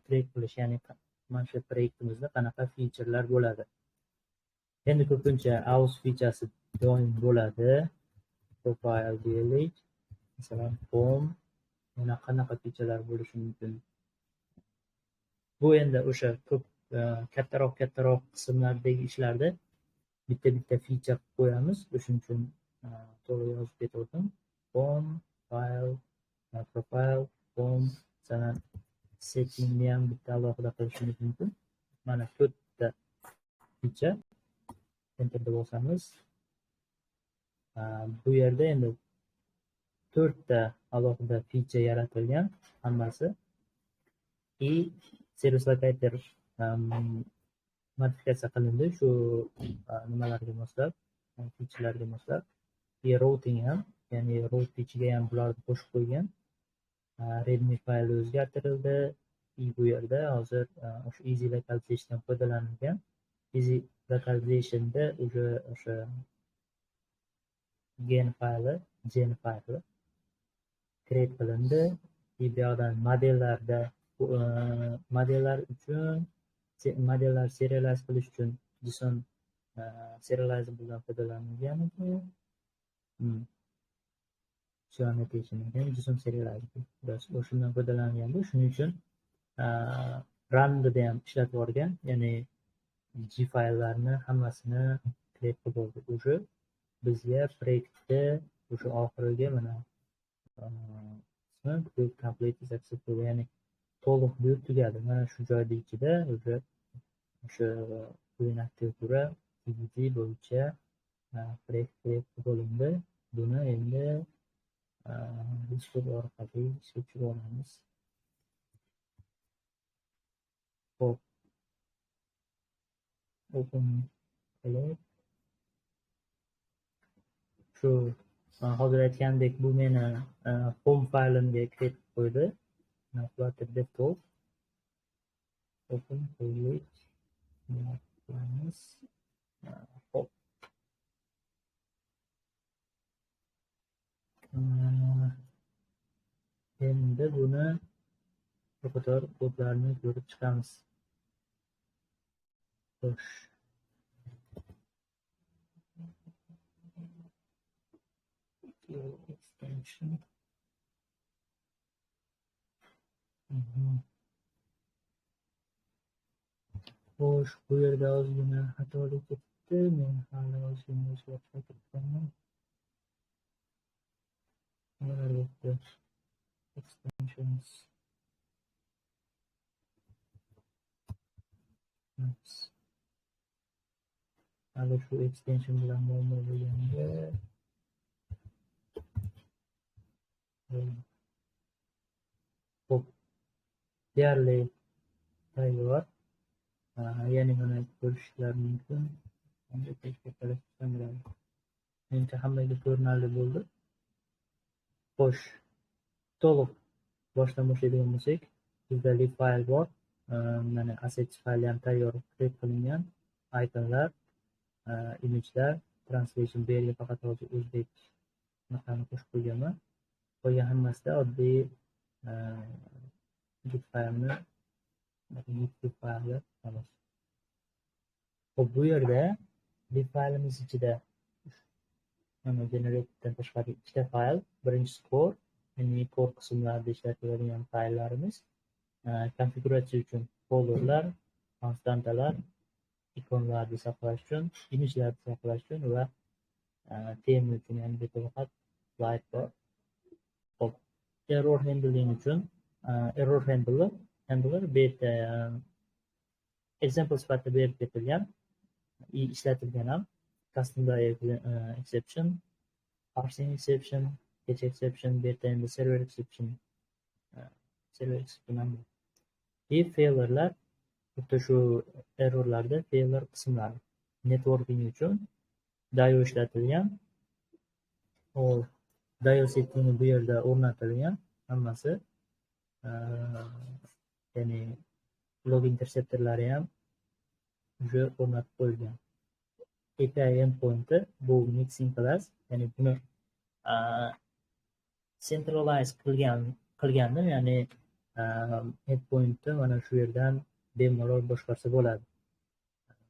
create qilish, ya'ni mana shu proyektimizda qanaqa featurelar bo'ladi. Endi ko'pincha aus featuresi doim bo'ladi. Profile deylik, masalan home, yana qanaqa featurelar bo'lishi mumkin. Bu endi o'sha ko'p kattaroq qismlardagi ishlarda bitta feature qo'yamiz. Shuning uchun to'g'ri yozib ketaverdim. Home, file, profile, home, masalan settingni ham bitta alohida qilishingiz mumkin. Mana 4 ta feature. Enterga bosamiz. Bu yerda endi 4 ta alohida feature yaratilgan, hammasi. Service locator modifikatsiya qilindi shu nimalarga moslab, featurelarga moslab. Routing ham, ya'ni route ichiga ham bularni qo'shib qo'ygan. Readme fayli o'zgartirildi. Bu yerda hozir o'sha easy localization foydalanilgan. Easy localizationda o'sha gen fayli create qilindi. Bu yerdan modellar uchun modellar serialize qilish uchun JSON serializable'dan foydalanilgan edi. JSON serializable o'shundan foydalanilgandi. Shuning uchun run'da ham ishlatib yuborgan, ya'ni G fayllarni hammasini create qilib bo'ldi. O'sha bizga proyektda o'sha oxiriga mana complete is acceptable, ya'ni to'liq build tugadi. Mana shu joyda ichida o'sha o'yin arxitektura TDD bo'yicha proyekt bo'lindi. Buni endi Discord orqali ishga tushirib olamiz. Xo'p, open qilib shu hozir aytgandek, bu meni home faylimga create qo'ydi. Flutter default open qilib qilamiz. Hop, qator kodlarni ko'rib chiqamiz. Xo'sh. Extension. Xo'sh, bu yerda ozgina xatolik ketibdi. Men hali ozgina o'zgartira kiritganman. Nimalar bo'libdi? Extensions. Hali shu extension bilan muammo bo'lganiga ho'p, deyarli tayyor. Ya'ni buni ko'rishlar mumkin. Menimcha hammaga ko'rinarli bo'ldi. Xo'sh, to'liq boshdan boshlaydigan bo'lsak, bizda lib fayl bor. Mana assets fayli ham tayyor create qilingan. Iconlar, imagelar, translation bu yerga faqat hozir o'zbek naqamni qo'shib qo'yganman. Qolgan hammasida oddiy git faylni YouTube fayli xolos. Xo'p, bu yerda lib faylimiz ichida mana generatordan tashqari ikkita fayl, birinchisi core, ya'ni core qismlarida ishlatiladigan fayllarimiz, konfiguratsiya uchun folderlar, konstantalar, ikonlarni saqlash uchun, imagelarni saqlash uchun va tema uchun, ya'ni bitta faqat slide bor. Xo'p, error handling uchun error handler bu yerda example sifatida berib ketilgan, ishlatilgan ham custom exception, parsing exception, catch exception, bu yerda endi server exception ham bor. Failurlar, xuddi shu errorlarda failur qismlari. Networking uchun DIO ishlatilgan. Hop, DIO settingi bu yerda o'rnatilgan hammasi. Ya'ni log interceptorlari ham уже o'rnatib qo'yilgan. API endpoint'i bu mixing class, ya'ni buni centralize qilgandim, ya'ni endpoint'i mana shu yerdan bemalol boshqarsa bo'ladi.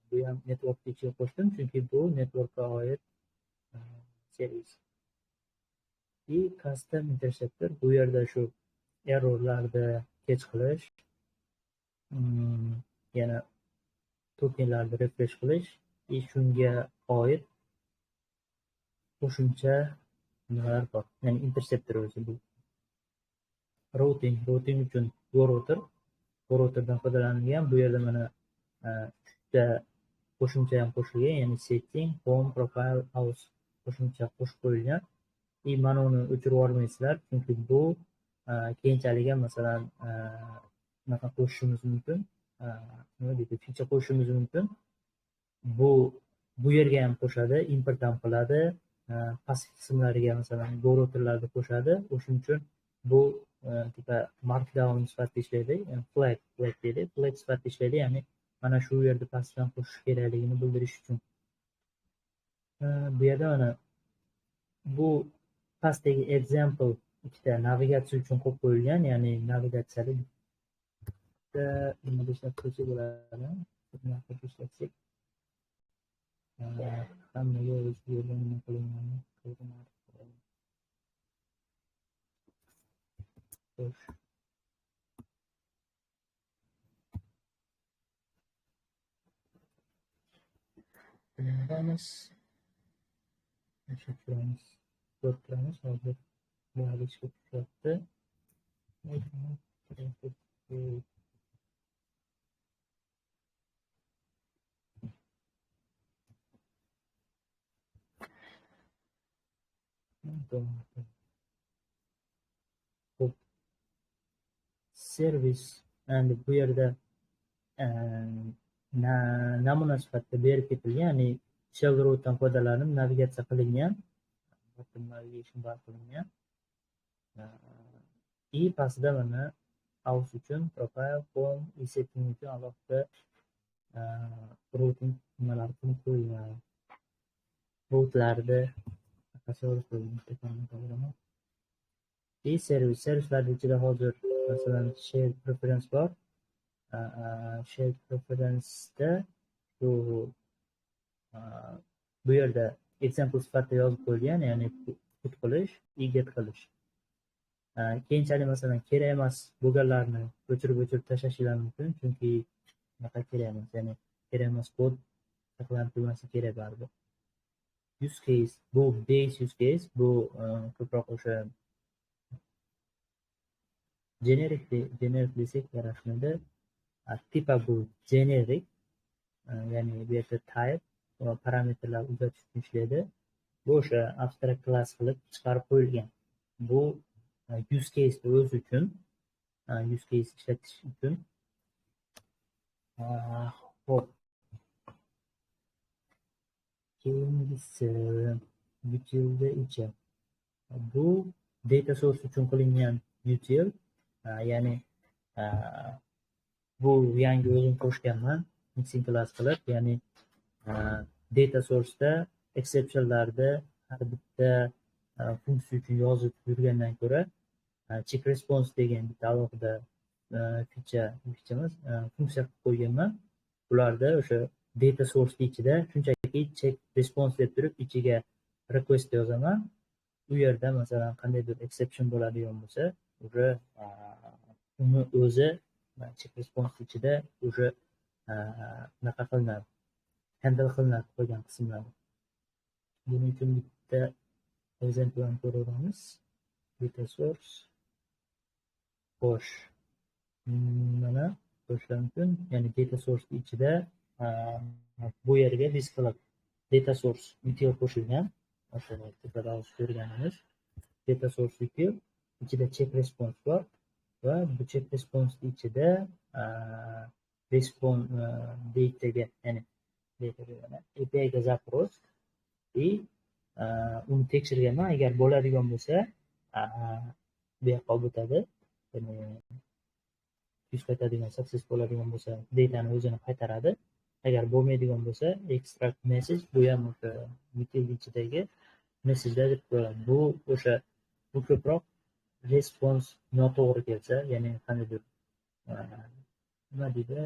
Bu ham network ichiga qo'shdim, chunki bu networkga oid servis. Custom interceptor bu yerda shu errorlarni catch qilish, yana tokenlarni refresh qilish, shunga oid qo'shimcha nimalar bor. Ya'ni interceptor o'zi bu. Routing uchun Go-routerdan foydalanilgan. Bu yerda mana uchta qo'shimcha ham qo'shilgan, ya'ni setting, home, profile, house qo'shimcha qo'shib qo'yilgan. Mana uni o'chirib yubormaysizlar, chunki bu keyinchalik ham masalan bunaqa qo'shishimiz mumkin. Nima deydi? Feature qo'shishimiz mumkin. Bu yerga ham qo'shadi, import ham qiladi. Passiv qismlariga masalan Go-routerlarni qo'shadi. O'shuning uchun bu tipa markdown sifatida ishlaydi, flag deydi, flag sifatida ishlaydi, ya'ni mana shu yerda pastdan qo'shish kerakligini bildirish uchun. Bu yerda mana bu pastdagi example ikkita navigatsiya uchun qo'yib qo'yilgan, ya'ni navigatsiyalik nima ishlab qo'ysak bo'ladi. Nima qilib ishlatsak hammaga o'z yerda nima qilinganini ko'rinadi. Xo'sh. Bilamiz. Ko'ramiz. Hozir bu ishga tushyapti. Service, endi bu yerda namuna sifatida berib ketilgan, ya'ni shell route'dan foydalanib navigatsiya qilingan, navigation bar qilingan. Pastda mana house uchun profile, home, setting uchun alohida routing nimalar qilib qo'yilgan. Route'larni servislar ichida hozir masalan shared preference bor. Shared preference'da shu bu yerda example sifatida yozib qo'yilgan, ya'ni put qilish, eget qilish. Keyinchalik masalan kerak emas bo'lganlarni o'chirib tashlashingiz mumkin, chunki bunaqa kerak emas, ya'ni kerak emas kod saqlanib turmasa kerak baribir. Use case, bu base use case, bu ko'proq o'sha generic desak yarashmaydi. Tipa bu generic, ya'ni bu yerda type va parametrlar uzatish uchun ishlaydi. Bu o'sha abstract class qilib chiqarib qo'yilgan. Bu use case o'z uchun, use case ishlatish uchun. Xo'p. Keyingisi utilda ichi. Bu data source uchun qilingan util, ya'ni bu yangi o'zim qo'shganman mixing class qilib, ya'ni data source'da exception'larda har bitta funksiya uchun yozib yurgandan ko'ra check response degan bitta alohida funksiya qilib qo'yganman. Bularda o'sha data source ichida shunchaki check response deb turib ichiga request yozaman. Bu yerda masalan qandaydir exception bo'ladigan bo'lsa, o'sha uni o'zi check response ichida o'sha naqa qilinadi, handle qilinadi qolgan qismlari. Buning uchun bitta example'ni ko'ramiz. Data source xo'sh, mana ko'rishlar mumkin, ya'ni data source ichida bu yerga this qilib data source util qo'shilgan. O'sha tepada ko'rganimiz data source util ichida check response bor va bu check response ichida response dataga, ya'ni API ga запрос и uni tekshirganman. Agar bo'ladigan bo'lsa bu yoqqa olib o'tadi, ya'ni yuz qaytadigan success bo'ladigan bo'lsa datani o'zini qaytaradi. Agar bo'lmaydigan bo'lsa extract message, bu ham o'sha util ichidagi message'lar deb qo'yiladi. Bu o'sha bu ko'proq response noto'g'ri kelsa, ya'ni qandaydir nima deydi,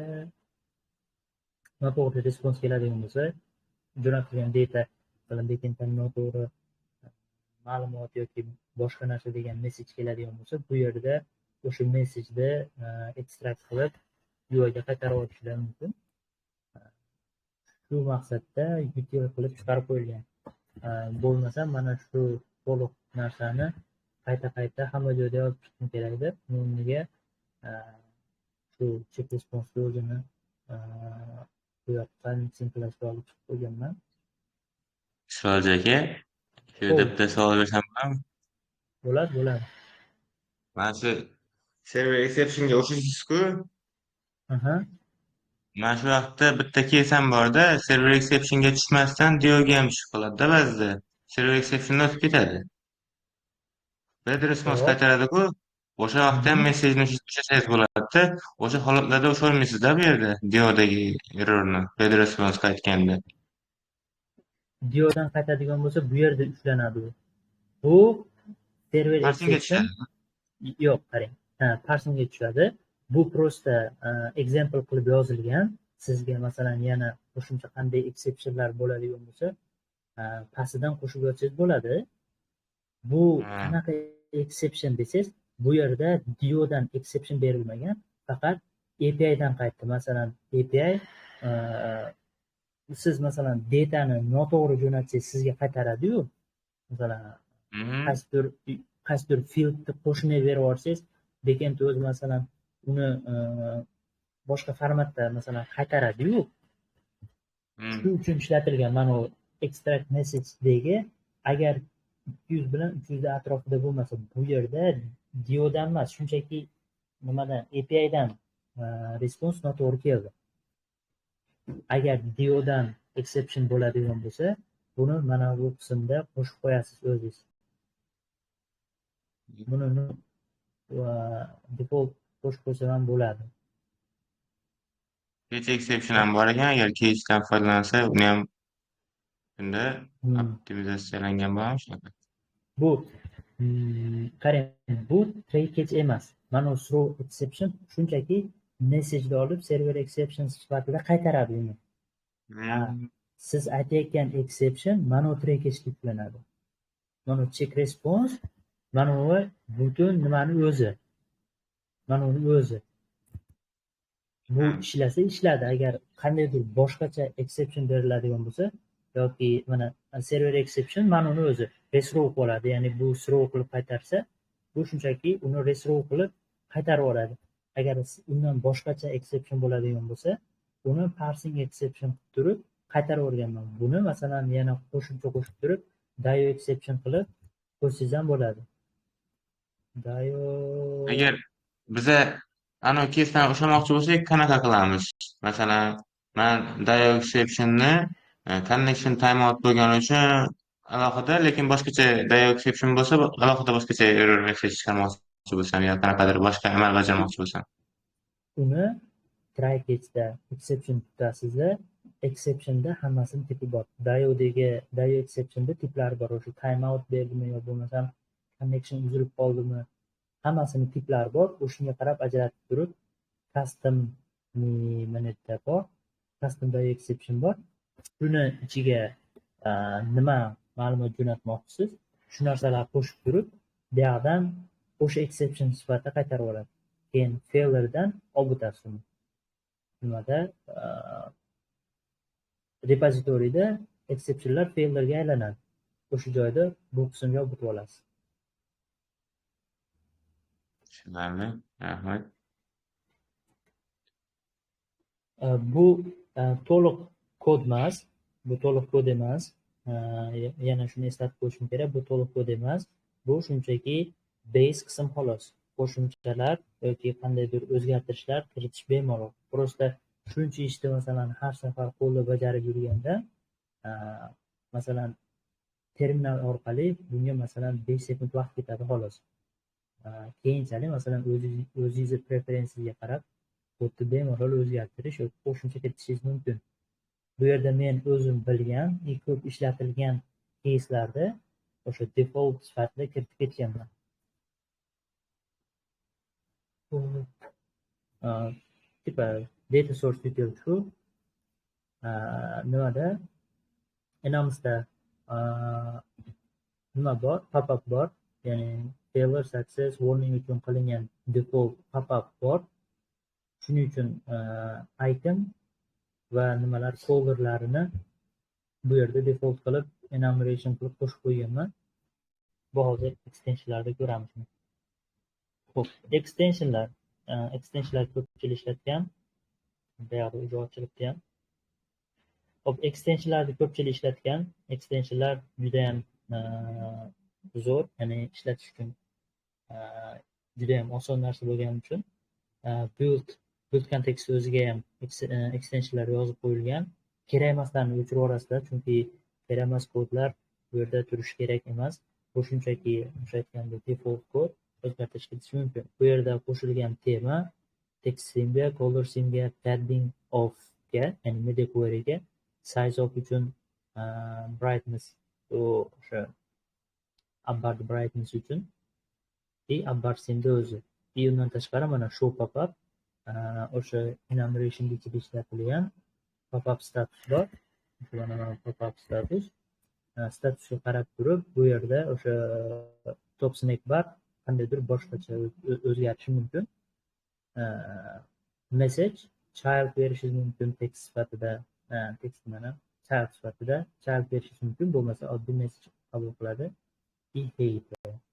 noto'g'ri response keladigan bo'lsa, jo'natilgan data backenddan noto'g'ri ma'lumot yoki boshqa narsa degan message keladigan bo'lsa, bu yerda o'sha messageda extract qilib UI ga qaytarib olishlar mumkin. Shu maqsadda util qilib chiqarib qo'yilgan. Bo'lmasa mana shu to'liq narsani qayta hamma joyda yozib chiqishim kerak edi. Bunga shu check response o'zini bu yoqdan mixing classga olib chiqib qo'yganman. Isroil aka, shu yerda bitta savol bersam bo'ladimi? Bo'ladi. Mana shu server exception'ga o'xshaysiz-ku. Mana shu vaqtda bitta case ham bor-da, server exception'ga tushmasdan Dio'ga ham tushib qoladi-da ba'zida. Server exception'dan o'tib ketadi. Bad response qaytaradi-ku. O'sha vaqtda ham messajni ushlasangiz bo'ladi-da. O'sha holatlarda o'sha olmaysiz-da bu yerda Dio'dagi errorni, bad response qaytganda. Dio'dan qaytadigan bo'lsa, bu yerda ushlanadi. Bu server exception yo'q, qarang. Parsingga tushadi. Bu prosta example qilib yozilgan. Sizga masalan yana qo'shimcha qanday exceptionlar bo'ladigan bo'lsa, pastidan qo'shib yozsangiz bo'ladi. Bu qanaqa exception desangiz, bu yerda Dio'dan exception berilmagan, faqat API dan qaytdi. Masalan, API siz masalan datani noto'g'ri jo'natsangiz sizga qaytaradi-yu. Masalan, qaysidir fieldni qo'shmay berib yuborsangiz, backend o'zi masalan uni boshqa formatda masalan qaytaradi-yu. Shu uchun ishlatilgan mana bu extract message degi. Agar 200 bilan 300 da atrofida bo'lmasa, bu yerda Dio'dan emas, shunchaki nimadan API dan response noto'g'ri keldi. Agar Dio'dan exception bo'ladigan bo'lsa, buni mana bu qismda qo'shib qo'yasiz o'zingiz. Buni default qo'shib qo'ysa ham bo'ladi. Case exception ham bor ekan, agar case'dan foydalansa, uni ham shunda optimizatsiyalangan bo'ladi shunaqa. Bu qarang, bu tray catch emas. Mana throw exception shunchaki messajni olib server exception sifatida qaytaradi uni. Siz aytayotgan exception mana trackage tiklanadi. Mana check response mana bu butun nimani o'zi. Mana uni o'zi. Bu ishlasa ishladi. Agar qandaydir boshqacha exception beriladigan bo'lsa yoki mana server exception mana uni o'zi rethrow bo'ladi. Ya'ni bu throw qilib qaytarsa, bu shunchaki uni rethrow qilib qaytarib yuboradi. Agar undan boshqacha exception bo'ladigan bo'lsa, uni parsing exception qilib turib qaytarib yuborganman. Buni masalan yana qo'shimcha qo'shib turib dio exception qilib qo'ysangiz ham bo'ladi. Dio Agar biza ana kesdan ushlamoqchi bo'lsak, qanaqa qilamiz? Masalan, men dio exceptionni connection timeout bo'lgani uchun alohida, lekin boshqacha dio exception bo'lsa, alohida boshqacha error message chiqarmoqchi bo'lsam, yo qanaqadir boshqa amal bajarmoqchi bo'lsam. Uni try-catchda exception tutasizda, exceptionda hammasini tipi bor. Dio exceptionda tiplari bor. O'sha timeout berdimi yo bo'lmasam connection uzilib qoldimi, hammasini tiplari bor. O'shunga qarab ajratib turib, custom minutda bor, custom dio exception bor. Buni ichiga nima ma'lumot jo'natmoqchisiz, shu narsalarni qo'shib turib, bu yerdan o'sha exception sifatida qaytarib oladi. Keyin failurdan olib o'tasiz uni. Nimada repozitoriyda exceptionlar failurga aylanadi. O'sha joyda bu qismga olib o'tib olasiz. Tushunarli. Rahmat. Bu to'liq kod emas. Bu to'liq kod emas. Yana shuni eslatib qo'yishim kerak. Bu to'liq kod emas. Bu shunchaki base qism xolos. Qo'shimchalar yoki qandaydir o'zgartirishlar kiritish bemalol. Prosta shuncha ishni masalan har safar qo'lda bajarib yurganda, masalan terminal orqali bunga masalan 5 sekund vaqt ketadi xolos. Keyinchalik masalan o'zingiz preferensiyaga qarab kodni bemalol o'zgartirish yoki qo'shimcha kiritishingiz mumkin. Bu yerda men o'zim bilgan, ko'p ishlatilgan case'larda o'sha default sifatida kiritib ketganman. Tipa data source detail shu. Nimada? Enamizda nima bor? Pop-up bor. Ya'ni failure success warning uchun qilingan default pop-up bor. Shuning uchun item va nimalar folderlarini bu yerda default qilib enumeration qilib qo'shib qo'yganman. Bu hozir extensionlarda ko'ramiz. Xo'p, extensionlar ko'pchilik ishlatgan. Bu yerda o'zi ochilibdi ham. Xo'p, extensionlarni ko'pchilik ishlatgan. Extensionlar juda ham zo'r, ya'ni ishlatish uchun juda ham oson narsa bo'lgani uchun build context o'ziga ham extensionlar yozib qo'yilgan. Kerak emaslarni o'chirib yuborasizlar, chunki kerak emas kodlar bu yerda turishi kerak emas. Bu shunchaki o'sha aytgandek default kod o'zgartirish kiritish mumkin. Bu yerda qo'shilgan tema text simga, color simga, padding of ga, ya'ni media query ga, size of uchun brightness o'sha abbar brightness uchun abbar simda o'zi. Undan tashqari mana show pop-up o'sha enumeration ichida ishlatilgan pop-up status bor. Mana pop-up status. Statusga qarab turib, bu yerda o'sha top snack bar qandaydir boshqacha o'zgarishi mumkin. Message child berishingiz mumkin text sifatida, text mana child sifatida child berishingiz mumkin, bo'lmasa oddiy message qabul qiladi.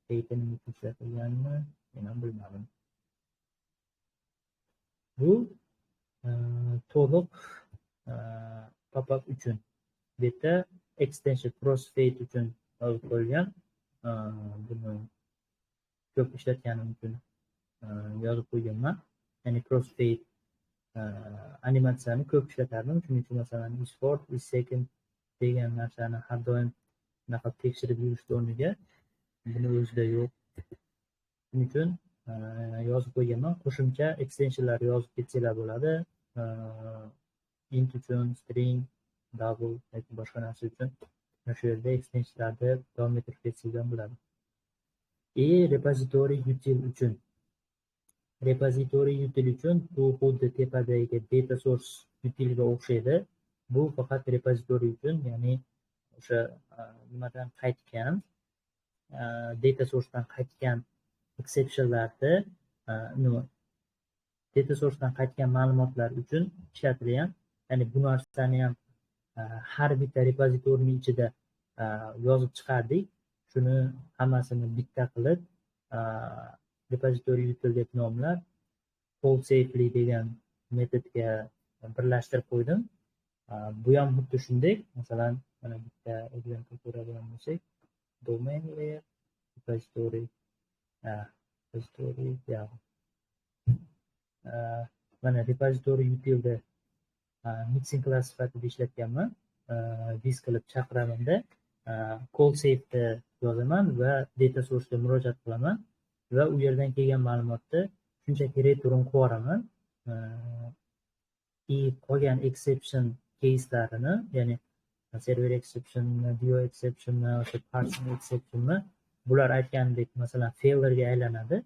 Hate nima uchun ishlatilganini men ham bilmadim. Bu to'liq pop-up uchun. Bu yerda extension crossfade uchun olib qo'yilgan. Buni ko'p ishlatganim uchun yozib qo'yganman. Ya'ni crossfade animatsiyani ko'p ishlatardim. Shuning uchun masalan is second degan narsani har doim bunaqa tekshirib yurishni o'rniga buni o'zida yo'q. Shuning uchun yozib qo'yganman. Qo'shimcha extensionlar yozib ketsanglar bo'ladi. Int uchun, string, double yoki boshqa narsa uchun shu yerda extensionlarni davom ettirib ketsangiz ham bo'ladi. Repository util uchun repozitoriy util uchun bu xuddi tepadagi data source utilga o'xshaydi. Bu faqat repozitoriy uchun, ya'ni o'sha nimadan qaytgan data sourcedan qaytgan exceptionlarni data sourcedan qaytgan ma'lumotlar uchun ishlatilgan. Ya'ni bu narsani ham har bitta repozitoriyning ichida yozib chiqardik. Shuni hammasini bitta qilib repozitoriy util deb nomlab call safely degan metodga birlashtirib qo'ydim. Bu ham xuddi shunday. Masalan, mana bitta example ko'radigan bo'lsak, domain layer repository mana repository utilda mixing class sifatida ishlatganman. This qilib chaqiramanda call safety yozaman va data sourcega murojaat qilaman va u yerdan kelgan ma'lumotni shunchaki return qilib yuboraman. Qolgan exception caselarini, ya'ni server exception, dio exception, o'sha parsing exception, bular aytgandek masalan failurega aylanadi.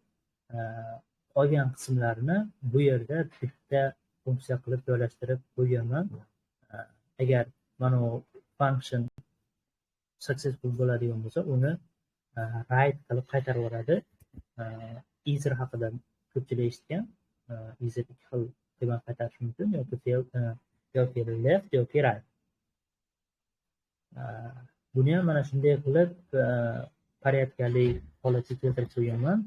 Qolgan qismlarini bu yerda bitta funksiya qilib joylashtirib qo'yganman. Agar mana bu function successful bo'ladigan bo'lsa, uni write qilib qaytarib yuboradi. Either haqida ko'pchilik eshitgan. Either ikki xil qilib qaytarish mumkin, yoki fail, yoki left, yoki right. Buni ham mana shunday qilib porядкali holatga keltirib qo'yganman.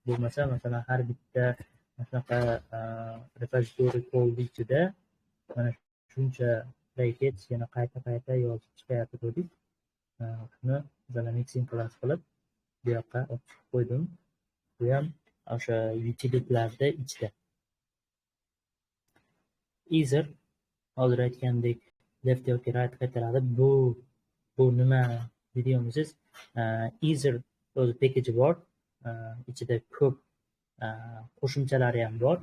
Bo'lmasa, masalan, har bitta shunaqa repository call ichida mana shuncha paket yana qayta yozib chiqayapti dedik. Shuni masalan mixing class qilib bu yoqqa olib chiqib qo'ydim. Bu ham o'sha utilitylarda ichida. Either hozir aytgandek left yoki right qaytaradi. Bu nima deydigansiz, either o'zi package bor, ichida ko'p qo'shimchalari ham bor.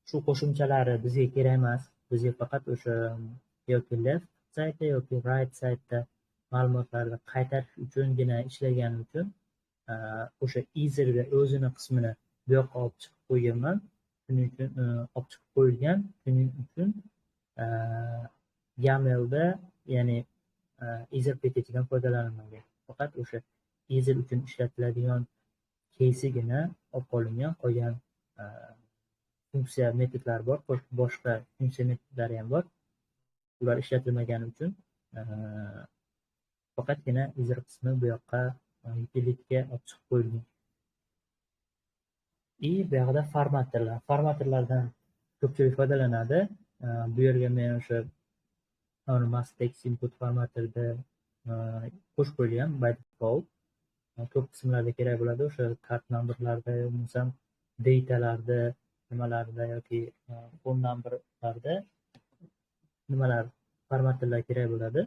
Shu qo'shimchalari bizga kerak emas. Bizga faqat o'sha yoki left saytda yoki right saytda ma'lumotlarni qaytarish uchungina ishlagani uchun o'sha eitherga o'zini qismini bu yoqqa olib chiqib qo'yganman. Shuning uchun olib chiqib qo'yilgan. Shuning uchun YAMLda, ya'ni either packagedan foydalanilmagan. Faqat o'sha either uchun ishlatiladigan case'igina olib qolingan. Qolgan funksiya metodlar bor, boshqa funksiya metodlari ham bor. Ular ishlatilmagani uchun faqatgina either qismi bu yoqqa utilityga olib chiqib qo'yilgan. Bu yoqda formatorlardan ko'pchilik foydalanadi. Bu yerga men o'sha mass-text input formatorda qo'shib qo'yilgan by default. Ko'p qismlarda kerak bo'ladi. O'sha kart numberlarda, bo'lmasam datalarda, nimalarda yoki phone numberlarda nimalar formatorlar kerak bo'ladi.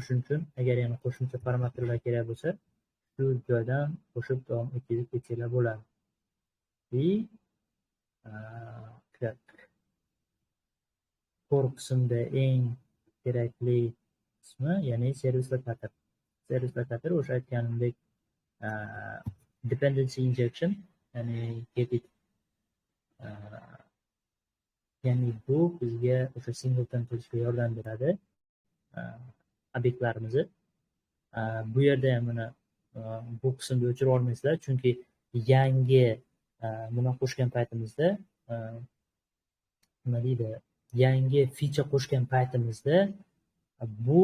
Shuning uchun agar yana qo'shimcha formatorlar kerak bo'lsa, shu joydan qo'shib davom ettirib ketsanglar bo'ladi. Core qismda eng kerakli qismi, ya'ni servis locator. Servis locator o'sha aytganimdek dependency injection, ya'ni get-it. Ya'ni bu bizga o'sha singleton qilishga yordam beradi obyektlarimizni. Bu yerda ham mana bu qismni o'chirib olmaysizlar, chunki yangi nima qo'shgan paytimizda nima deydi, yangi feature qo'shgan paytimizda bu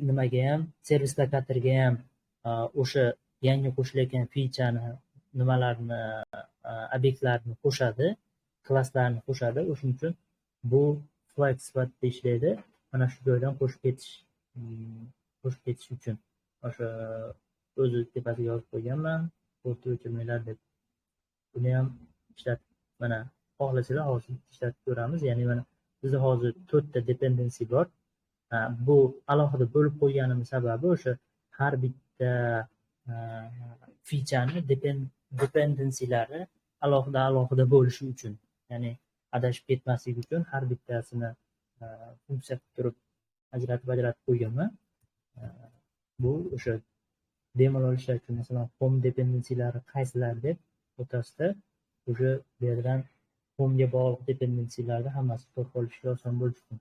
nimaga ham, servis locatorga ham o'sha yangi qo'shilayotgan featureni nimalarni obyektlarni qo'shadi, klasslarni qo'shadi. O'shuning uchun bu flag sifatida ishlaydi. Mana shu joydan qo'shib ketish uchun o'sha o'zi tepasiga yozib qo'yganman, o'rta o'chirmanglar deb. Buni ham ishlatib, mana xohlasanglar hozir ishlatib ko'ramiz. Ya'ni mana bizda hozir 4 ta dependency bor. Bu alohida bo'lib qo'yganimiz sababi o'sha har bitta featureni dependencylari alohida bo'lishi uchun. Ya'ni adashib ketmaslik uchun har bittasini funksiya qilib turib ajratib qo'yganman. Bu o'sha bemalol ishlash uchun, masalan, home dependencylari qaysilar deb o'rtasida o'sha bu yerdan home'ga bog'liq dependensiyalarni hammasi topib olishga oson bo'lishi uchun.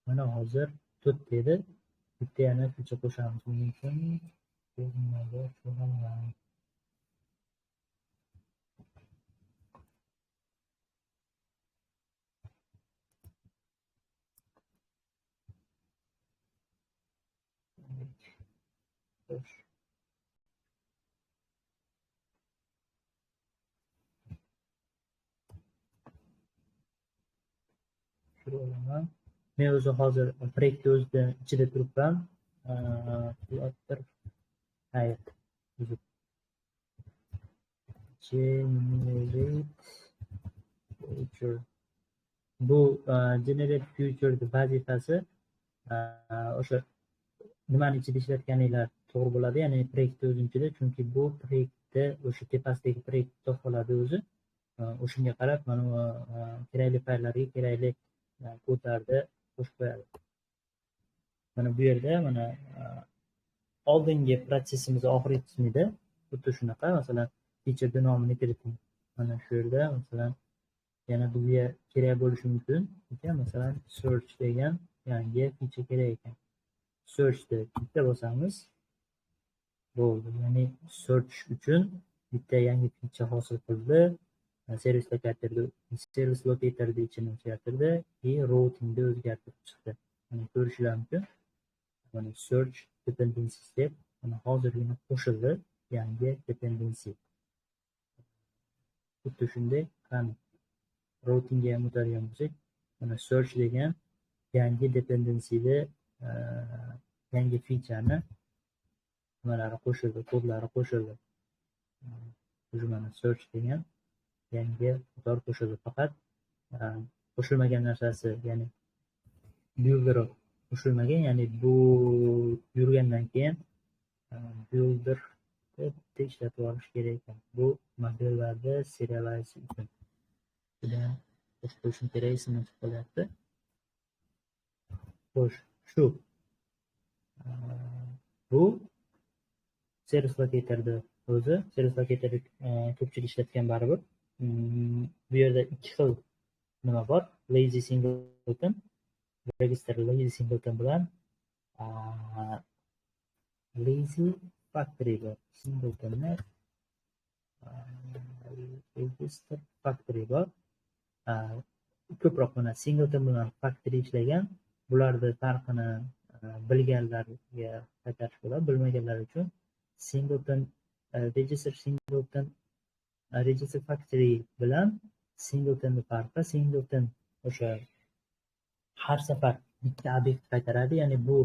Mana hozir 4 edi. Bitta yana feature qo'shamiz. Buning uchun men o'zi hozir proyektni o'zida ichida turibman. Hayt. Generate future. Bu generate future vazifasi o'sha nimani ichida ishlatganinglar to'g'ri bo'ladi, ya'ni proyektni o'zini ichida, chunki bu proyektda o'sha tepasidagi proyekt topiladi o'zi. O'shunga qarab mana kerakli fayllarga kerakli kodlarni qo'shib qo'yadi. Mana bu yerda mana oldingi protsessimiz oxirgi qismida xuddi shunaqa, masalan, feature nomini kiriting. Mana shu yerda masalan yana bizga kerak bo'lishi mumkin ekan, masalan, search degan yangi feature kerak ekan. Searchni bitta bosamiz. Bo'ldi. Ya'ni search uchun bitta yangi feature hosil qildi. Servis locatorni ichini o'zgartirdi va routingni o'zgartirib chiqdi. Mana ko'rishlar mumkin. Mana search dependencies deb mana hozirgina qo'shildi yangi dependency. Xuddi shunday ham routingga ham o'tadigan bo'lsak, mana search degan yangi dependencyda yangi featureni nimalari qo'shildi, kodlari qo'shildi. O'sha mana search degan yangi qator qo'shildi. Faqat qo'shilmagan narsasi, ya'ni builder qo'shilmagan, ya'ni bu yurgandan keyin builder bitta ishlatib olish kerak ekan. Bu modellarni serialize uchun. Bilan qo'shib qo'yishim kerak, esimdan chiqib qolyapti. Xo'sh, shu bu servis locatorni o'zi, servis locatorni ko'pchilik ishlatgan baribir. Bu yerda ikki xil nima bor: lazy singleton, register lazy singleton bilan lazy factory bor. Singleton'ni register factory bor. Ko'proq mana singleton bilan factory ishlagan. Bularni farqini bilganlarga qaytarish bo'ladi, bilmaganlar uchun singleton register factory bilan singleton farqi. Singleton o'sha har safar bitta obyekt qaytaradi, ya'ni bu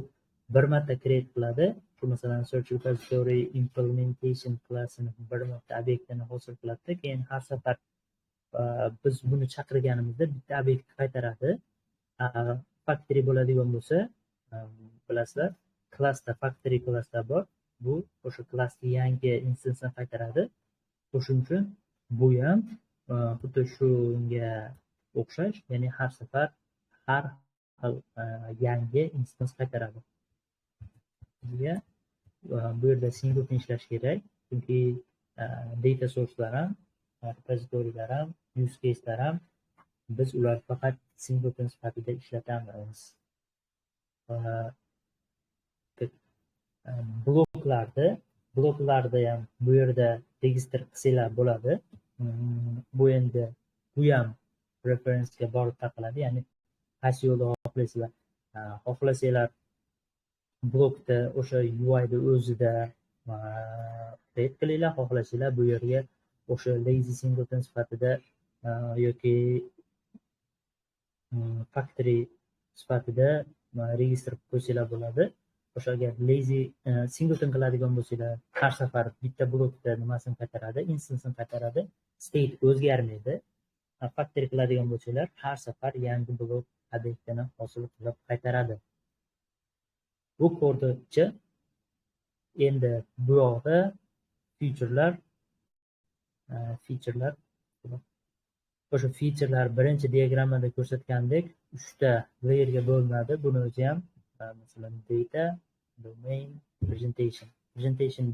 bir marta create qiladi. Shu masalan search repository implementation classini bir marta obyektini hosil qiladi, keyin har safar biz buni chaqirganimizda bitta obyekt qaytaradi. Factory bo'ladigan bo'lsa, bilasizlar, klassda factory klassda bor. Bu o'sha klassga yangi instansni qaytaradi. Shuning uchun bu ham xuddi shunga o'xshash, ya'ni har safar har xil yangi instans qaytaradi. Bizga bu yerda singleton ishlash kerak, chunki data sourcelar ham, repositorylar ham, use case'lar ham biz ular faqat singleton sifatida ishlatamiz. Bloklarni ham bu yerda register qilsanglar bo'ladi. Bu endi bu ham referensga borib taqiladi, ya'ni qaysi yo'lda xohlasanglar blokda o'sha UI'ni o'zida create qilinglar, xohlasanglar bu yerga o'sha lazy singleton sifatida yoki factory sifatida register qo'ysanglar bo'ladi. O'sha agar lazy singleton qiladigan bo'lsanglar, har safar bitta blokda nimasini qaytaradi, instansini qaytaradi, state o'zgarmaydi. Factory qiladigan bo'lsanglar, har safar yangi blok obyektini hosil qilib qaytaradi. Bu kodchi endi bu yoqda featurelar o'sha featurelar birinchi diagrammada ko'rsatgandek 3 ta layerga bo'linadi. Buni o'zi ham masalan data, domain, presentation. Presentation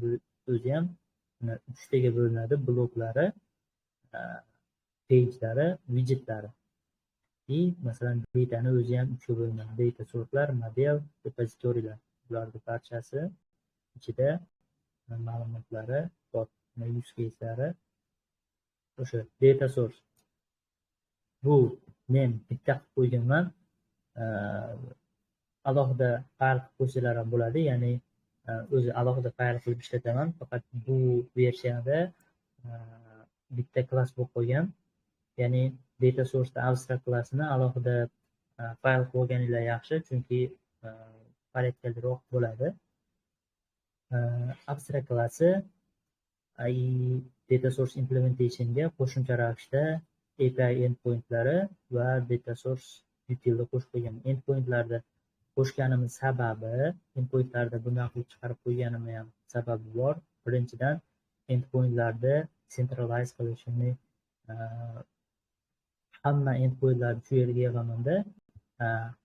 o'zi ham uchtaga bo'linadi: bloklari, pagelari, widgetlari. Masalan, datani o'zi ham uchga bo'linadi: data sourcelar, model, repozitoriyalar. Bularning barchasi ichida ma'lumotlari bor, use case'lari. O'sha data source. Bu men bitta qilib qo'yganman. Alohida fayl qilib qo'ysalar ham bo'ladi, ya'ni o'zi alohida fayl qilib ishlataman. Faqat bu versiyada bitta klass bo'lib qolgan. Ya'ni data source abstract klassini alohida fayl qilib olganinglar yaxshi, chunki faryodliroq bo'ladi. Abstract klassi data source implementationga qo'shimcha ravishda API endpointlari va data source utilni qo'shib qo'ygan. Endpointlarda qo'shganimiz sababi, endpointlarda bunday qilib chiqarib qo'yganimni ham sababi bor. Birinchidan, endpointlarda centralize qilishni, hamma endpointlarni shu yerga yig'amanda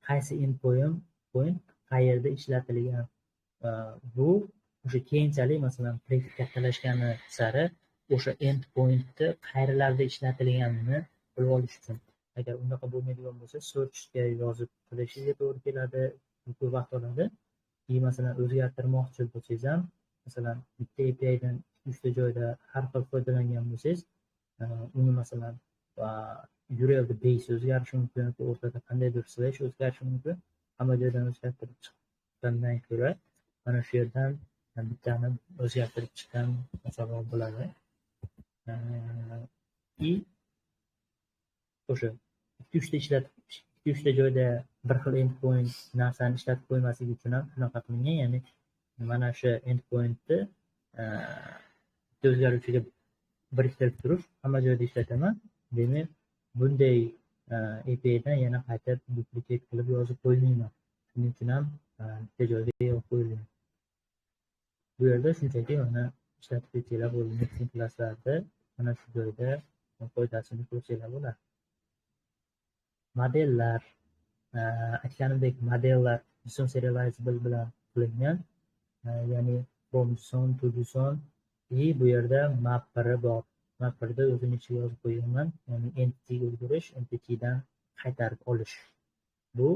qaysi endpoint qayerda ishlatilgan, bu o'sha keyinchalik masalan trafik kattalashgani sari o'sha endpointni qayerlarda ishlatilganini bilib olish uchun. Agar unaqa bo'lmaydigan bo'lsa, searchga yozib qilishiga to'g'ri keladi, ko'p vaqt oladi. Masalan, o'zgartirmoqchi bo'lsangiz ham, masalan, bitta API'dan 3 ta joyda har xil foydalangan bo'lsangiz, uni masalan URL'da base o'zgarishi mumkin, o'rtada qandaydir slash o'zgarishi mumkin. Hamma joydan o'zgartirib chiqqandan ko'ra, mana shu yerdan bittani o'zgartirib chiqqan masalan bo'ladi. O'sha 2-3 ta joyda bir xil endpoint narsani ishlatib qo'ymasligi uchun ham shunaqa qilingan. Ya'ni mana shu endpointni o'zgaruvchiga biriktirib turish, hamma joyda ishlataman. Demak, bunday API'dan yana qayta duplicate qilib yozib qo'ymayman. Shuning uchun ham bitta joyga yozib qo'yilgan. Bu yerda shunchaki mana ishlatib ketsanglar bo'ldi. Mixing klasslarda mana shu joyda foydasini ko'rsanglar bo'ladi. Modellar, aytganimdek, modellar JSON serializable bilan qilingan, ya'ni from JSON to JSON. Bu yerda mapper'i bor. Mapper'da o'zini ichiga yozib qo'yganman, ya'ni entity'ga o'girish, entity'dan qaytarib olish. Bu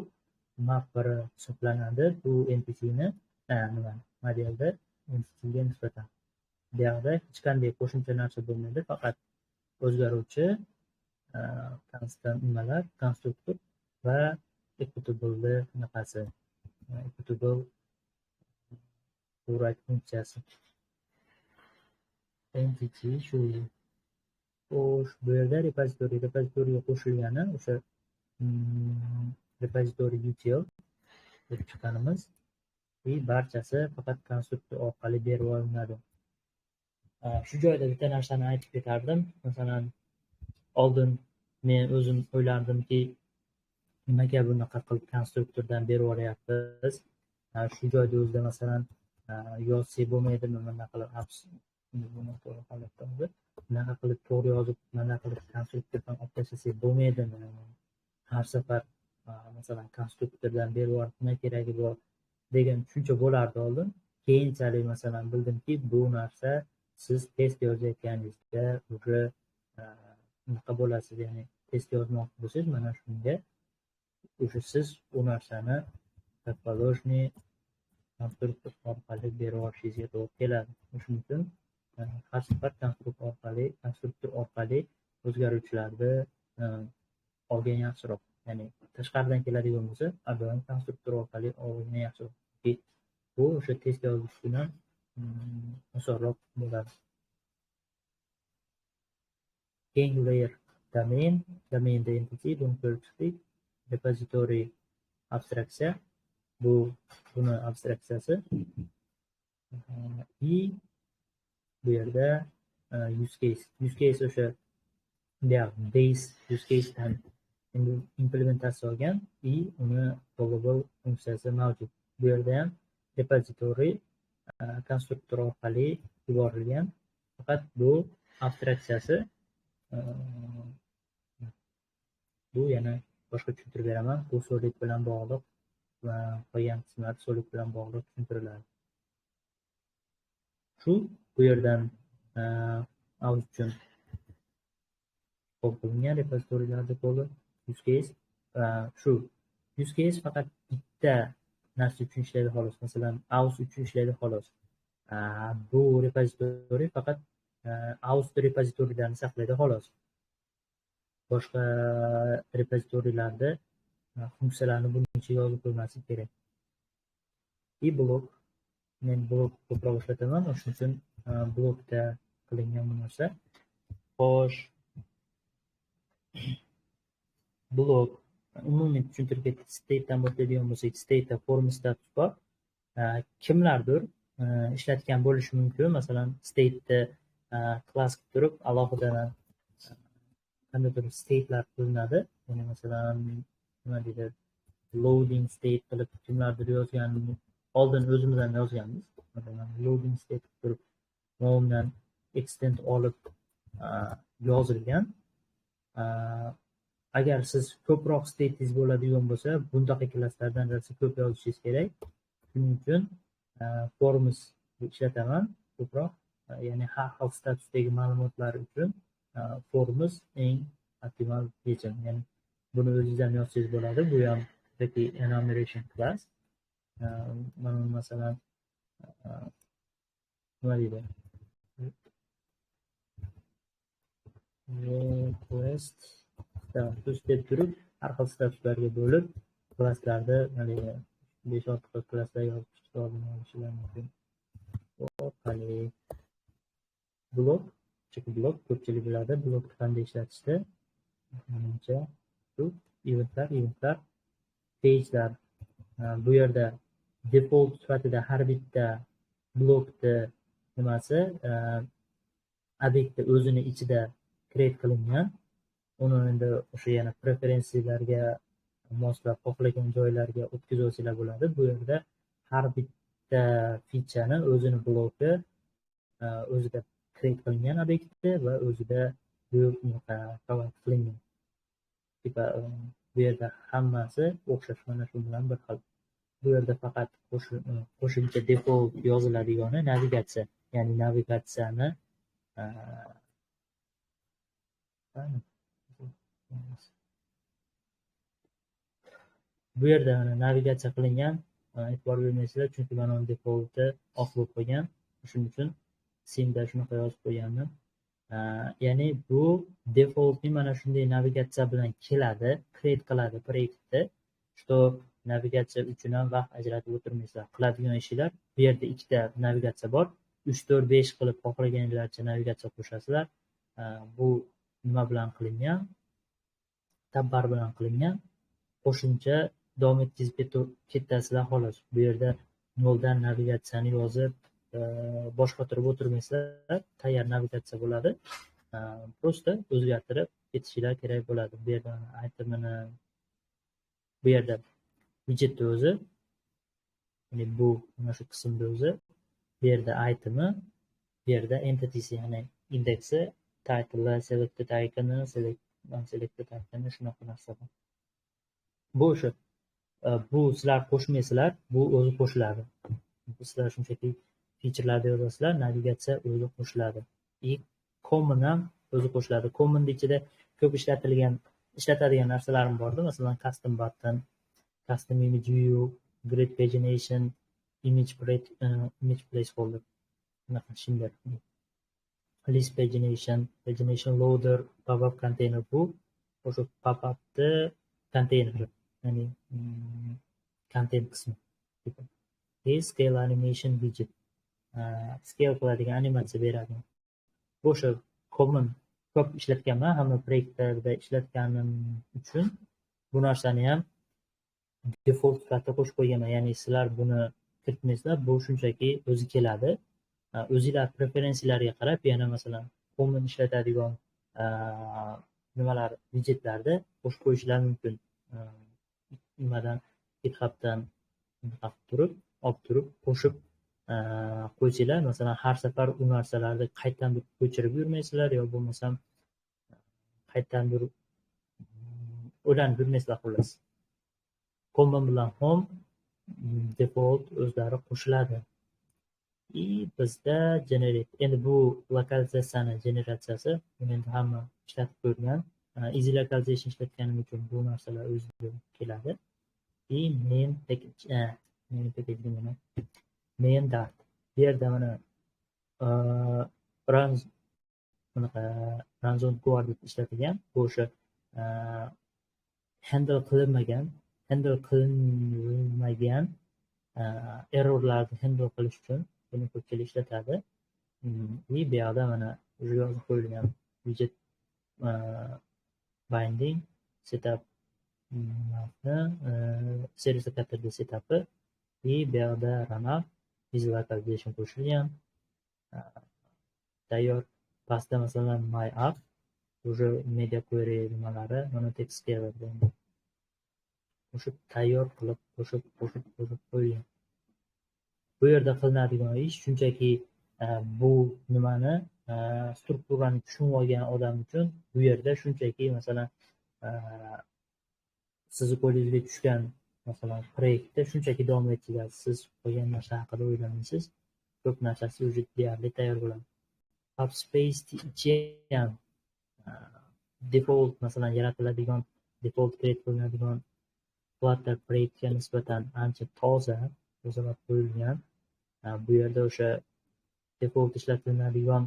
mapper'i hisoblanadi. Bu entity'ni modelda entity'ga nisbatan. Bu yerda hech qanday qo'shimcha narsa bo'lmaydi, faqat o'zgaruvchi constant nimalar, konstruktor va executable bunaqasi, executable override funksiyasi. Entity shu. Xo'sh, bu yerda repozitoriga qo'shilgani o'sha repository util deb chiqqanimiz, barchasi faqat konstruktor orqali berib olinadi. Shu joyda bitta narsani aytib ketardim. Masalan, oldin men o'zim o'ylardimki, nimaga bunaqa qilib konstruktordan berib olyapmiz? Shu joyda o'zida masalan yozsak bo'lmaydimi? Mana qilib bunaqa qilib to'g'ri yozib, mana qilib konstruktordan olib tashlasak bo'lmaydimi? Har safar masalan konstruktordan berib olib nima keragi bor degan tushuncha bo'lardi oldin. Keyinchalik masalan bildimki, bu narsa siz test yozayotganingizda o'sha unaqa bo'lasiz, ya'ni test yozmoqchi bo'lsangiz, mana shunga o'sha siz u narsani topolojniy konstruktor orqali berib olishingizga to'g'ri keladi. Shuning uchun har safar konstruktor orqali o'zgaruvchilarni olgan yaxshiroq. Ya'ni tashqaridan keladigan bo'lsa, avval konstruktor orqali olgan yaxshiroq. Bu o'sha test yozish uchun ham osonroq bo'ladi. Keyingi layer domainda entity, buni ko'rib chiqdik. Repository abstraksiya, buni abstraksiyasi. Bu yerda use case o'sha base use case'dan implementatsiya olgan, uni callable funksiyasi mavjud. Bu yerda ham repository konstruktor orqali yuborilgan. Faqat bu abstraksiyasi, bu yana boshqa tushuntirib beraman. Bu solid bilan bog'liq va qolgan qismlar solid bilan bog'liq tushuntiriladi. Bu yerdan AUS uchun qo'l qilingan repozitoriylar depoli use case. Shu use case faqat bitta narsa uchun ishlaydi xolos. Masalan, AUS uchun ishlaydi xolos. Bu repozitoriy faqat AUS repozitoriylarni saqlaydi xolos. Boshqa repozitoriylarda funksiyalarni buning ichiga yozib qo'ymaslik kerak. Blok, men blok ko'proq ishlataman, shuning uchun blokda qilingan bu narsa. Xo'sh, blok umumiy tushuntirib ketdik. State'dan boshlaydigan bo'lsak, state'da form status bor. Kimlardir ishlatgan bo'lishi mumkin. Masalan, state'da class qilib turib, alohida qandaydir state'lar qilinadi. Ya'ni masalan, nima deydi, loading state qilib kimlardir yozgan, oldin o'zimiz ham yozganmiz. Masalan, loading state qilib turib, nomdan extend olib yozilgan. Agar siz ko'proq state'ingiz bo'ladigan bo'lsa, bunday klasslardan ko'p yozishingiz kerak. Shuning uchun forms ishlataman ko'proq. Ya'ni har xil statusdagi ma'lumotlar uchun forms eng optimal yechim. Ya'ni buni o'zingiz ham yozsangiz bo'ladi. Bu ham yoki enumeration class. Mana masalan nima deydi? Request status deb turib, har xil statuslarga bo'lib, klasslarda 5-6 xil klasslar yozib chiqishlar mumkin. Orqali blok, blok ko'pchilik biladi, blokni qanday ishlatishni. Menimcha shu eventlar, page'lar. Bu yerda default sifatida har bitta blokni nimasi obyektni o'zini ichida create qilingan. Uni endi o'sha yana preferensiyalarga moslab xohlagan joylarga o'tkazib olsanglar bo'ladi. Bu yerda har bitta featureni o'zini bloki o'zida create qilingan obyektda va o'zida provide qilingan. Bu yerda hammasi o'xshash, mana shu bilan bir xil. Bu yerda faqat qo'shimcha default yoziladigani navigatsiya, ya'ni navigatsiyani bu yerda navigatsiya qilingan, e'tibor bermaysizlar, chunki mana uni defaulti off bo'lib qolgan. Shuning uchun simda shunaqa yozib qo'yganman. Ya'ni bu defaultni mana shunday navigatsiya bilan keladi, create qiladi proyektni. Что navigatsiya uchun ham vaqt ajratib o'tirmaysizlar. Qiladigan ishlar, bu yerda ikkita navigatsiya bor. 3, 4, 5 qilib xohlaganingizcha navigatsiya qo'shasizlar. Bu nima bilan qilingan? Tabbar bilan qilingan. Qo'shimcha davom etkazib ketasizlar xolos. Bu yerda noldan navigatsiyani yozib boshqa turib o'tirmaysizlar. Tayyor navigatsiya bo'ladi. Prosta o'zgartirib ketishinglar kerak bo'ladi. Bu yerda itemini, bu yerda widgetni o'zi, ya'ni bu mana shu qismda o'zi, bu yerda itemi, bu yerda entities, ya'ni indeksi, title, selected icon, selected icon, shunaqa narsalar. Bu o'sha bu sizlar qo'shmaysizlar, bu o'zi qo'shiladi. Sizlar shunchaki featurelarda yozasizlar, navigatsiya o'zi qo'shiladi. Common ham o'zi qo'shiladi. Commonning ichida ko'p ishlatadigan narsalarim bordi. Masalan, custom button, custom image view, grid pagination, image placeholder. Bunaqa shunday. List pagination, pagination loader, pop-up container, bu o'sha pop-upni containeri, ya'ni content qismi. Scale animation widget, scale qiladigan animatsiya beradi. Bu o'sha common ko'p ishlatganman, hamma proyektlarda ishlatganim uchun bu narsani ham default sifatida qo'shib qo'yganman. Ya'ni sizlar buni kiritmaysizlar, bu shunchaki o'zi keladi. O'zinglar preferensiyalarga qarab, yana masalan common ishlatadigan nimalar widgetlarda qo'shib qo'yishlar mumkin. Nimadan GitHubdan olib turib qo'shib qo'ysanglar, masalan har safar u narsalarni qaytadan bir ko'chirib yurmaysizlar, yo bo'lmasam qaytadan bir o'ylanib yurmaysizlar xullas. Common bilan home default o'zlari qo'shiladi. bizda generate, endi bu lokalizatsiyani generatsiyasi, buni endi hamma ishlatib ko'rgan. Easy localization ishlatganim uchun bu narsalar o'ziga keladi. Main package, main package nima? Main dart. Bu yerda mana runs on guard deb ishlatilgan. Bu o'sha handle qilinmagan errorlarni handle qilish uchun buni ko'pchilik ishlatadi. Bu yoqda mana yozib qo'yilgan widget binding setup servis locatorda setupi, bu yoqda runner easy localization qo'shilgan. Tayyor pastda masalan my app, уже media query nimalari, mana text keladi. O'sha tayyor qilib qo'shib qo'yilgan. Bu yerda qilinadigan ish shunchaki bu nimani strukturani tushunib olgan odam uchun bu yerda shunchaki masalan sizni qo'lingizga tushgan masalan proyektda shunchaki davom ettirasiz. Siz qolgan narsa haqida o'ylamaysiz. Ko'p narsasi уже deyarli tayyor bo'ladi. Upspace ichi ham default masalan yaratiladigan default create qilinadigan Flutter proyektga nisbatan ancha tozalab qo'yilgan. Bu yerda o'sha default ishlatiladigan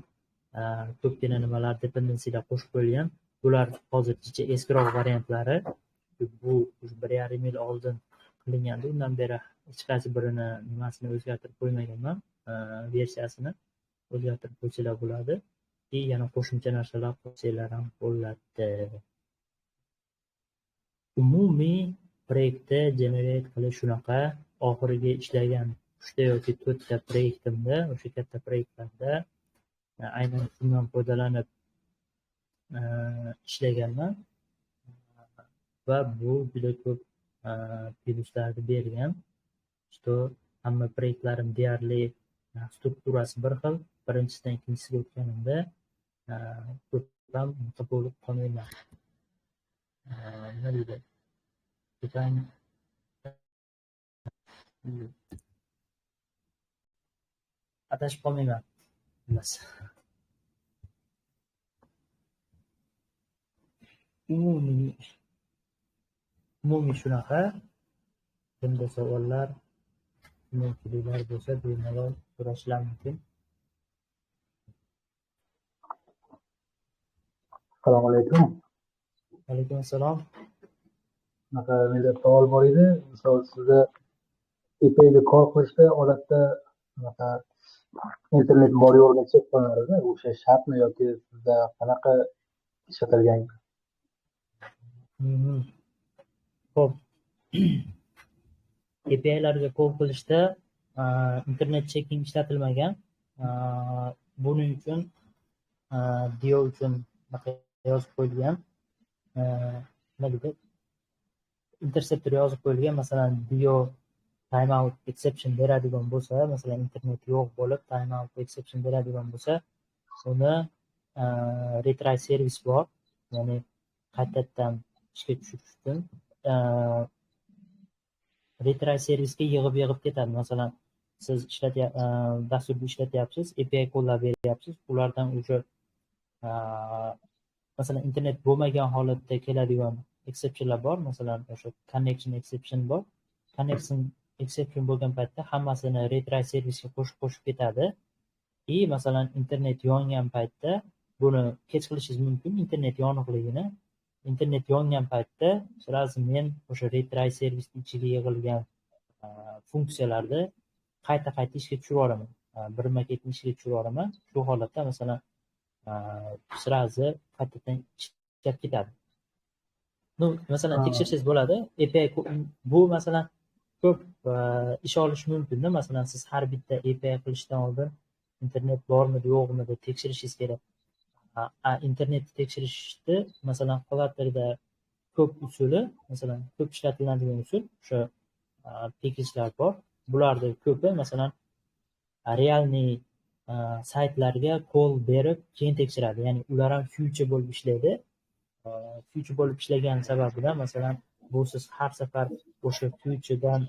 ko'pgina nimalar dependencylar qo'shib qo'yilgan. Bular hozircha eskiroq variantlari. Bu 1,5 yil oldin qilingandi. Undan beri hech qaysi birini nimasini o'zgartirib qo'ymaganman. Versiyasini o'zgartirib qo'ysalar bo'ladi. Yana qo'shimcha narsalar qo'ysalar ham bo'ladi. Umumiy proyektda generate qilish shunaqa. Oxirgi ishlagan 3 yoki 4 ta proyektimda, o'sha katta proyektlarda aynan shundan foydalanib ishlaganman va bu juda ko'p plyuslarni bergan. Что hamma proyektlarim deyarli strukturasi bir xil. Birinchisidan ikkinchisiga o'tganimda ko'p ham bo'lib qolmayman. Nima deydi? Adashib qolmayman. Emas. Umumiy shunaqa. Bunda savollar, mumkinliklar bo'lsa bemalol so'rashlar mumkin. Assalomu alaykum. Alaykum assalom. Menda savol bor edi. Misol sizda API'ga kol qilishda odatda internet bor yo'qligini chek qilinadi. O'sha shartmi yoki sizda qanaqa ishlatilgan? Xo'p. API'larga kol qilishda internet checking ishlatilmagan. Buning uchun Dio uchun yozib qo'yilgan. Nima deydi? Interceptor yozib qo'yilgan. Masalan, Dio timeout exception beradigan bo'lsa, masalan, internet yo'q bo'lib timeout exception beradigan bo'lsa, uni retry service bor. Ya'ni qaytadan ishga tushirish uchun retry servisga yig'ib ketadi. Masalan, siz dasturni ishlatyapsiz, API kodlar beryapsiz, ulardan o'sha masalan internet bo'lmagan holatda keladigan exceptionlar bor. Masalan, o'sha connection exception bor. Connection exception bo'lgan paytda hammasini retry servisga qo'shib ketadi. Masalan, internet yongan paytda buni kech qilishingiz mumkin. Internet yongan paytda sразу men o'sha retry servisning ichiga yig'ilgan funksiyalarni qayta ishga tushirib yuboraman. Birma-ketma ishga tushirib yuboraman. Shu holatda masalan sразу qaytadan ishlab ketadi. Masalan, tekshirsangiz bo'ladi. API bu masalan ko'p ish olish mumkin-da. Masalan, siz har bitta API qilishdan oldin internet bormi, yo'qmi deb tekshirishingiz kerak. Internetni tekshirishni masalan Flutterda ko'p usuli, masalan, ko'p ishlatiladigan usul o'sha pekejlar bor. Bularning ko'pi masalan realniy saytlarga call berib keyin tekshiradi. Ya'ni ular ham future bo'lib ishlaydi. Future bo'lib ishlagan sababidan masalan bu siz har safar o'sha futuredan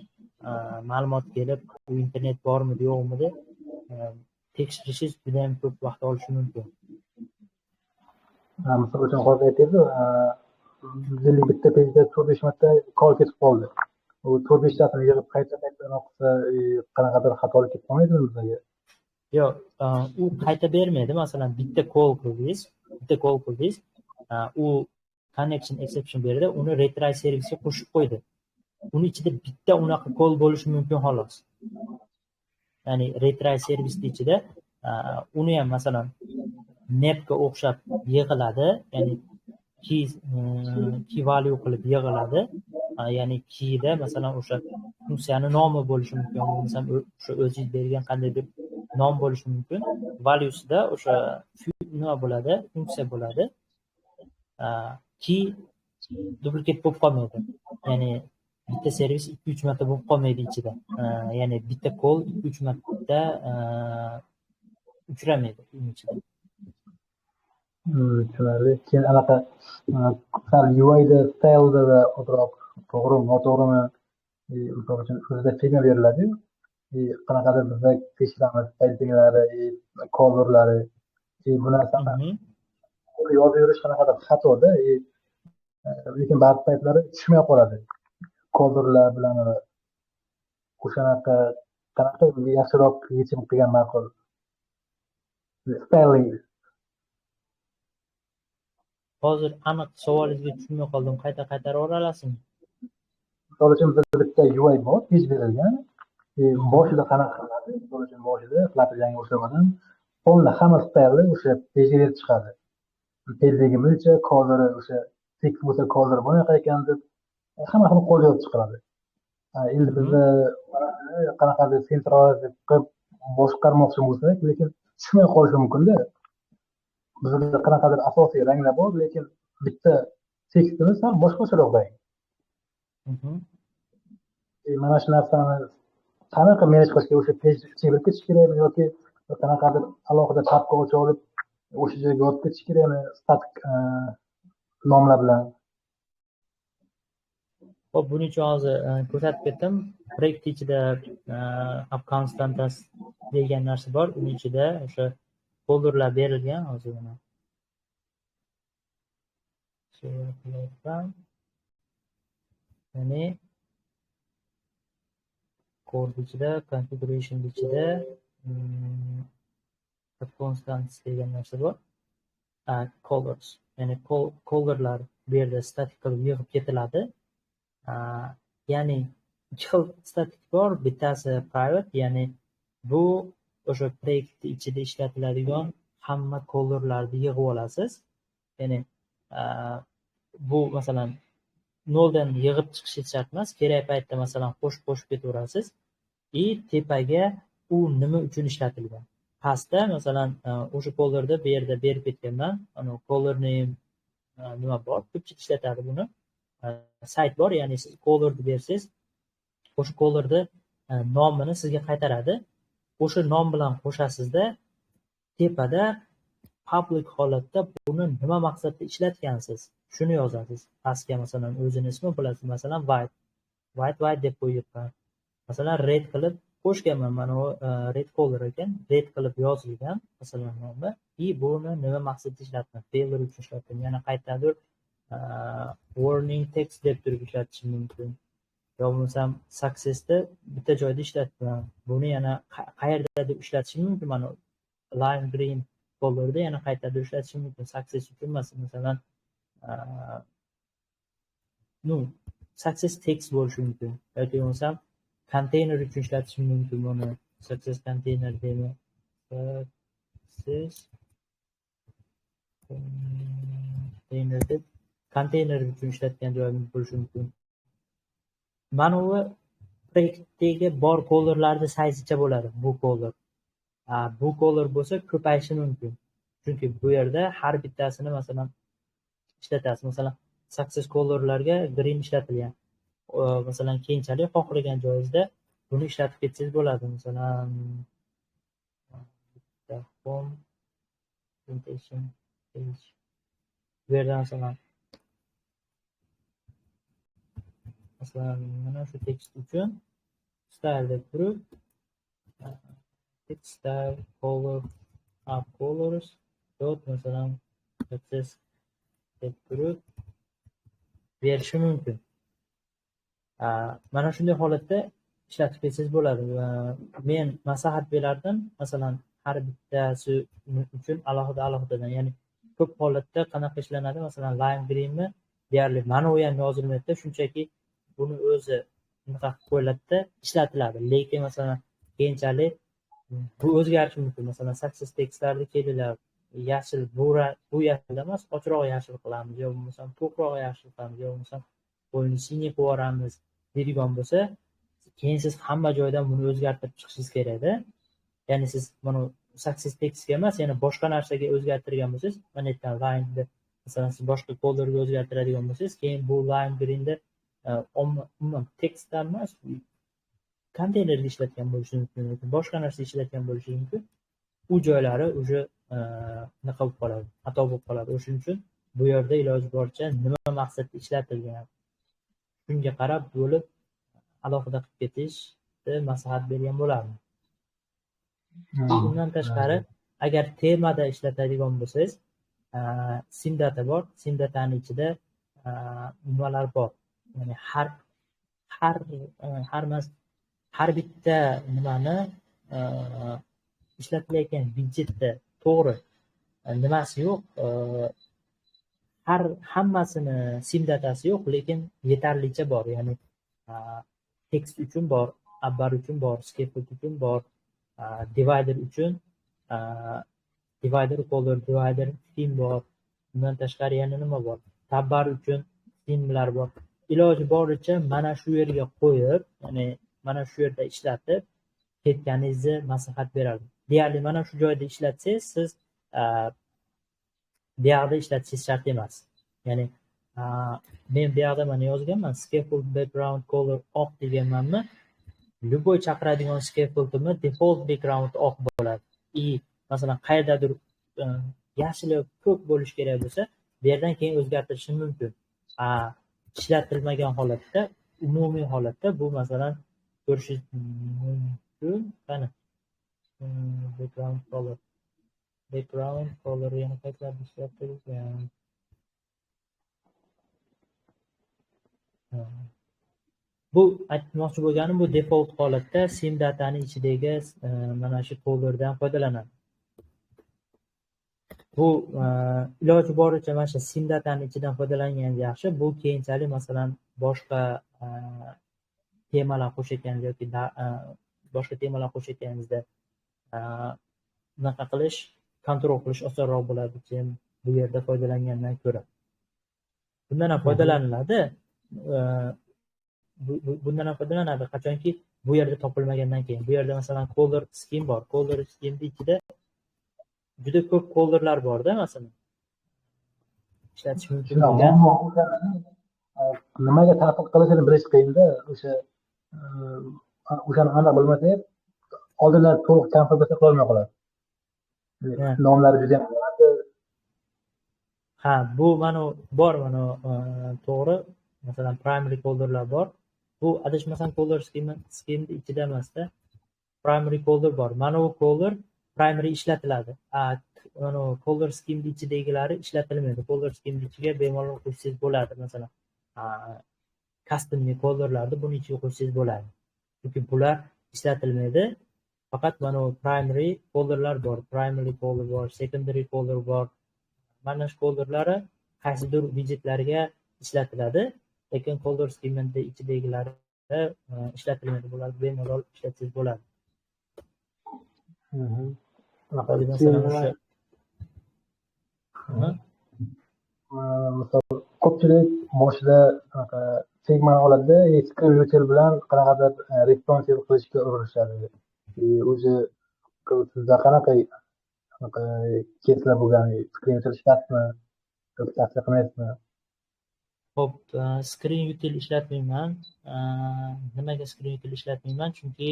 ma'lumot kelib, u internet bormi yo'qmi deb tekshirishingiz juda ham ko'p vaqt olishi mumkin. Misol uchun hozir aytdingiz, yillik bitta pejda 4-5 marta kol ketib qoldi. U 4-5 tasini yig'ib qayta-qayta o'qisa, qanaqadir xatolik kelib qolmaydimi bizga? Yo'q, u qayta bermaydi. Masalan, bitta call qildingiz, u connection exception berdi, uni retry servisga qo'shib qo'ydi. Uni ichida bitta unaqa call bo'lishi mumkin xolos. Ya'ni retry servisning ichida uni ham masalan nepga o'xshab yig'iladi, ya'ni key value qilib yig'iladi. Ya'ni keyda masalan o'sha funksiyani nomi bo'lishi mumkin, bo'lmasam o'sha o'zingiz bergan qandaydir nom bo'lishi mumkin. Valuesida o'sha nima bo'ladi, funksiya bo'ladi. Key duplikat bo'lib qolmaydi. Ya'ni bitta servis 2-3 marta bo'lib qolmaydi ichida. Ya'ni bitta call 2-3 marta uchramaydi uning ichida. Tushunarli. Keyin anaqa sal UI'da styleda va ozroq to'g'rimi, noto'g'rimi, misol uchun o'zida figma beriladi-yu. Qanaqadir bizda tekshiramiz, paydinglari, kolorlari, bu narsani yozib yurish qanaqadir xatoda, lekin ba'zi paytlari tushmay qoladi. Kolorlar bilan o'shanaqa qanaqa yaxshiroq yechim qilgan ma'qul. Styling. Hozir aniq savolingizga tushunmay qoldim. Qaytarib olasizmi? Misol uchun bizda bitta UI bor, pej berilgan. Boshida qanaqa qiladi? Misol uchun boshida Flutter yangi boshlagan onda hamma stylni o'sha pejga berib chiqadi. Pejdagi milcha, kolori o'sha text bo'lsa kolori bunaqa ekan deb hammasini qo'lga yozib chiqaradi. Endi bizda qanaqadir sentralizatsiya qilib boshqarmoqchi bo'lsak, lekin tushmay qolishi mumkin-da. Bizda qanaqadir asosiy ranglar bor, lekin bitta tekstimiz ham boshqacharoq rang. Mana shu narsani qanaqa manage qilishga, o'sha pej ichiga kirib ketish kerakmi yoki qanaqadir alohida tabga ochib olib o'sha joyga olib ketish kerakmi statik nomlar bilan? Xo'p, buning uchun hozir ko'rsatib ketdim. Proyekt ichida app constantas degan narsa bor. Uning ichida o'sha folderlar berilgan hozir mana. Ya'ni code ichida, configuration ichida constants degan narsa bor. Colors, ya'ni colorlar bu yerda static qilib yig'ib ketiladi. Ya'ni ikki xil static bor, bittasi private, ya'ni bu o'sha proyekt ichida ishlatiladigan hamma colorlarni yig'ib olasiz. Ya'ni bu masalan noldan yig'ib chiqishi shart emas, kerak paytda masalan qo'shib ketaverasiz. Tepaga u nima uchun ishlatilgan? Pastda masalan o'sha colorda bu yerda berib ketganman. Color name nima bor? Ko'pchilik ishlatadi buni. Sayt bor, ya'ni siz colorni bersangiz, o'sha colorni nomini sizga qaytaradi. O'sha nom bilan qo'shasizda tepada public holatda buni nima maqsadda ishlatgansiz, shuni yozasiz. Pastga masalan o'zini ismi bilasiz, masalan white deb qo'yibman. Masalan red qilib qo'shganman, mana u red color ekan, red qilib yozilgan masalan nomi. Buni nima maqsadda ishlatdim? Failure uchun ishlatdim. Yana qaytadir warning text deb turib ishlatish mumkin. Yo bo'lmasam successda bitta joyda ishlatdim. Buni yana qayerda deb ishlatish mumkin. Mana lime green colorda yana qaytadir ishlatish mumkin. Success uchun emas, masalan success text bo'lishi mumkin. Yoki bo'lmasam container uchun ishlatish mumkin buni. Success container deymi? Success container deb konteyner uchun ishlatgan joyimiz bo'lishi mumkin. Mana bu proyektdagi bor colorlarni sayzicha bo'ladi bu color. Bu color bo'lsa ko'payishi mumkin. Chunki bu yerda har bittasini masalan ishlatasiz. Masalan success colorlarga green ishlatilgan. Masalan keyinchalik xohlagan joyingizda buni ishlatib ketsangiz bo'ladi. Masalan home presentation page. Bu yerda masalan mana shu tekst uchun style deb turib text style color up colors dot masalan access deb turib berishi mumkin. Mana shunday holatda ishlatib ketsangiz bo'ladi. Men maslahat berardim, masalan, har bittasi uchun alohida-alohidadan, ya'ni ko'p holatda qanaqa ishlanadi, masalan, lime greenni deyarli mana u ham yozilmaydi, shunchaki buni o'zi bunaqa qilib qo'yiladida ishlatiladi. Lekin masalan, keyinchalik bu o'zgarishi mumkin. Masalan, success textlarni kelinglar, yashil bu yashil emas, ochroq yashil qilamiz, yo bo'lmasam to'qroq yashil qilamiz, yo bo'lmasam qo'lni siniy qilib yuboramiz deydigan bo'lsa, keyin siz hamma joydan buni o'zgartirib chiqishingiz kerakda. Ya'ni siz buni success textga emas, yana boshqa narsaga o'zgartirgan bo'lsangiz, mana yerdan line'ni masalan siz boshqa colorga o'zgartiradigan bo'lsangiz, keyin bu lime green'da umuman tekstdan emas, konteynerda ishlatgan bo'lishi mumkin, boshqa narsa ishlatgan bo'lishi mumkin. U joylari уже nima bo'lib qoladi, xato bo'lib qoladi. O'shuning uchun bu yerda iloji boricha nima maqsadda ishlatilgan, shunga qarab bo'lib alohida qilib ketishni maslahat bergan bo'lardim. Bundan tashqari, agar temada ishlatadigan bo'lsangiz, simdata bor. Simdatani ichida nimalar bor? Ya'ni har bitta nimani ishlatilayotgan budjetda to'g'ri nimasi yo'q, hammasini simdatasi yo'q, lekin yetarlicha bor. Ya'ni text uchun bor, abbar uchun bor, scaffold uchun bor, divider uchun divider color, divider theme bor. Bundan tashqari yana nima bor? Tabbar uchun themelar bor. Iloji boricha mana shu yerga qo'yib, ya'ni mana shu yerda ishlatib ketganingizni maslahat berardim. Deyarli mana shu joyda ishlatsangiz, siz bu yoqda ishlatishingiz shart emas. Ya'ni men bu yoqda mana yozganman, scaffold background color oq deganmanmi? Любой chaqiradigan scaffoldimni default background oq bo'ladi. Masalan, qayerdadir yashili ko'k bo'lish kerak bo'lsa, bu yerdan keyin o'zgartirishim mumkin. Ishlatilmagan holatda, umumiy holatda bu masalan ko'rishingiz mumkin. Qani background color yana qayerlarda ishlatilgan? Bu aytmoqchi bo'lganim, bu default holatda simdatani ichidagi mana shu colordan foydalanadi. Bu iloji boricha mana shu simdatani ichidan foydalangan yaxshi. Bu keyinchalik masalan boshqa temalar qo'shayotganingizda yoki boshqa temalar qo'shayotganingizda bunaqa qilish, kontrol qilish osonroq bo'ladi, bu yerda foydalangandan ko'ra. Bundan ham foydalaniladi. Bundan ham foydalanadi qachonki bu yerda topilmagandan keyin. Bu yerda masalan color scheme bor. Color scheme ichida juda ko'p colorlar borda, masalan. Ishlatish mumkin bo'lgan. Nimaga ta'sir qilishini bilish qiyinda, o'shani aniq bilmasangiz, oldindan to'liq konfiguratsiya qila olmay qoladi. Nomlari juda ham bu mana bor, mana to'g'ri. Masalan, primary colorlar bor. Bu adashmasam color scheme ichida emasda, primary color bor. Mana bu color primary ishlatiladi. Mana color scheme ichidagilari ishlatilmaydi. Color scheme ichiga bemalol qo'shsangiz bo'ladi. Masalan, custom colorlarni buni ichiga qo'shsangiz bo'ladi. Chunki bular ishlatilmaydi. Faqat mana primary colorlar bor. Primary color bor, secondary color bor. Mana shu colorlari qaysidir widgetlarga ishlatiladi. Lekin color scheme ichidagilari ishlatilmaydi. Bular bemalol ishlatsangiz bo'ladi. Misol ko'pchilik boshida segment oladida, screen bilan qanaqadir responsive qilishga urinishadi. O'zi sizda qanaqa keslar bo'lgan, screen ishlatmi yoki tavsiya qilmaysizmi? Xo'p, screen util ishlatmayman. Nimaga screen util ishlatmayman? Chunki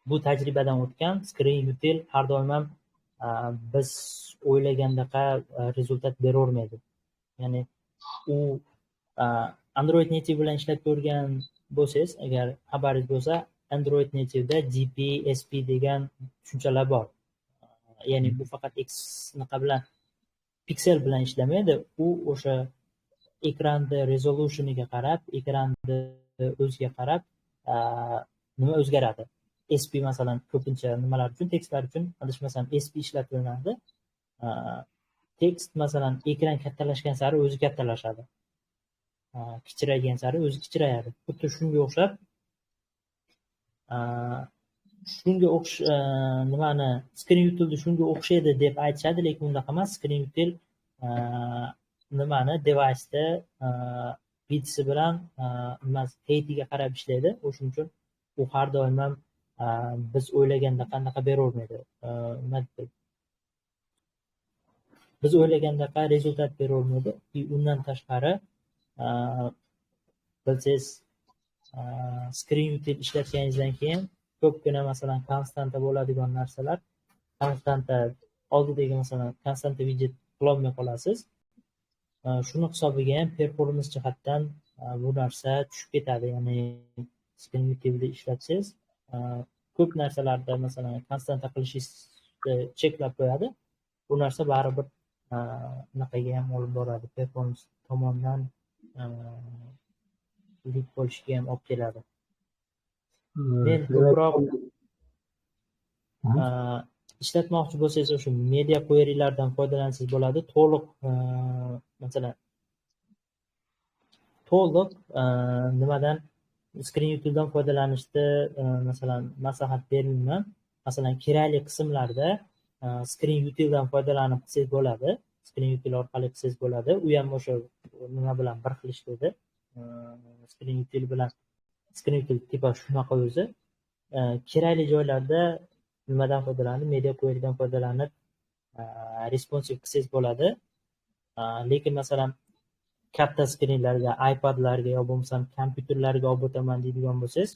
bu tajribadan o'tgan. Screen util har doim ham biz o'ylagandaqa rezultat beravermaydi. Ya'ni u Android native bilan ishlab ko'rgan bo'lsangiz, agar xabaringiz bo'lsa, Android Native'da DP, SP degan tushunchalar bor. Ya'ni bu faqat bilan piksel bilan ishlamaydi. U o'sha ekranni resolutioniga qarab, ekranni o'ziga qarab nima o'zgaradi. SP masalan ko'pincha nimalar uchun, tekstlar uchun adashmasam SP ishlatilinadi. Tekst masalan ekran kattalashgan sari o'zi kattalashadi. Kichraygan sari o'zi kichrayadi. Xuddi shunga o'xshab nimani screen utilni shunga o'xshaydi deb aytishadi, lekin undaqa emas. Screen util nimani device'da bitsi bilan heightiga qarab ishlaydi. O'shuning uchun u har doim ham biz o'ylaganda qanaqa beravermaydi. Biz o'ylagandaqa rezultat beravermaydi. Undan tashqari bilsangiz screen util ishlatganingizdan keyin ko'pgina masalan konstanta bo'ladigan narsalar, konstanta oldidagi masalan konstanta widget qilolmay qolasiz. Shuni hisobiga ham performans jihatdan bu narsa tushib ketadi. Ya'ni screen utilni ishlatsangiz ko'p narsalarda masalan konstanta qilishingizni cheklab qo'yadi. Bu narsa baribir unaqaga ham olib boradi. Performans tomondan lik bo'lishiga ham olib keladi. Men ko'proq ishlatmoqchi bo'lsangiz o'sha media query'lardan foydalansangiz bo'ladi. To'liq nimadan screen utildan foydalanishni masalan maslahat bermayman. Masalan kerakli qismlarda screen utildan foydalanib qilsangiz bo'ladi. Screen util orqali qilsangiz bo'ladi. U ham o'sha nima bilan bir xil ishlaydi. Screen util tipa shunaqa o'zi. Kerakli joylarda nimadan foydalanib, media query'dan foydalanib responsive qilsangiz bo'ladi. Lekin masalan katta skrinlarga, iPadlarga yo bo'lmasam kompyuterlarga olib o'taman deydigan bo'lsangiz,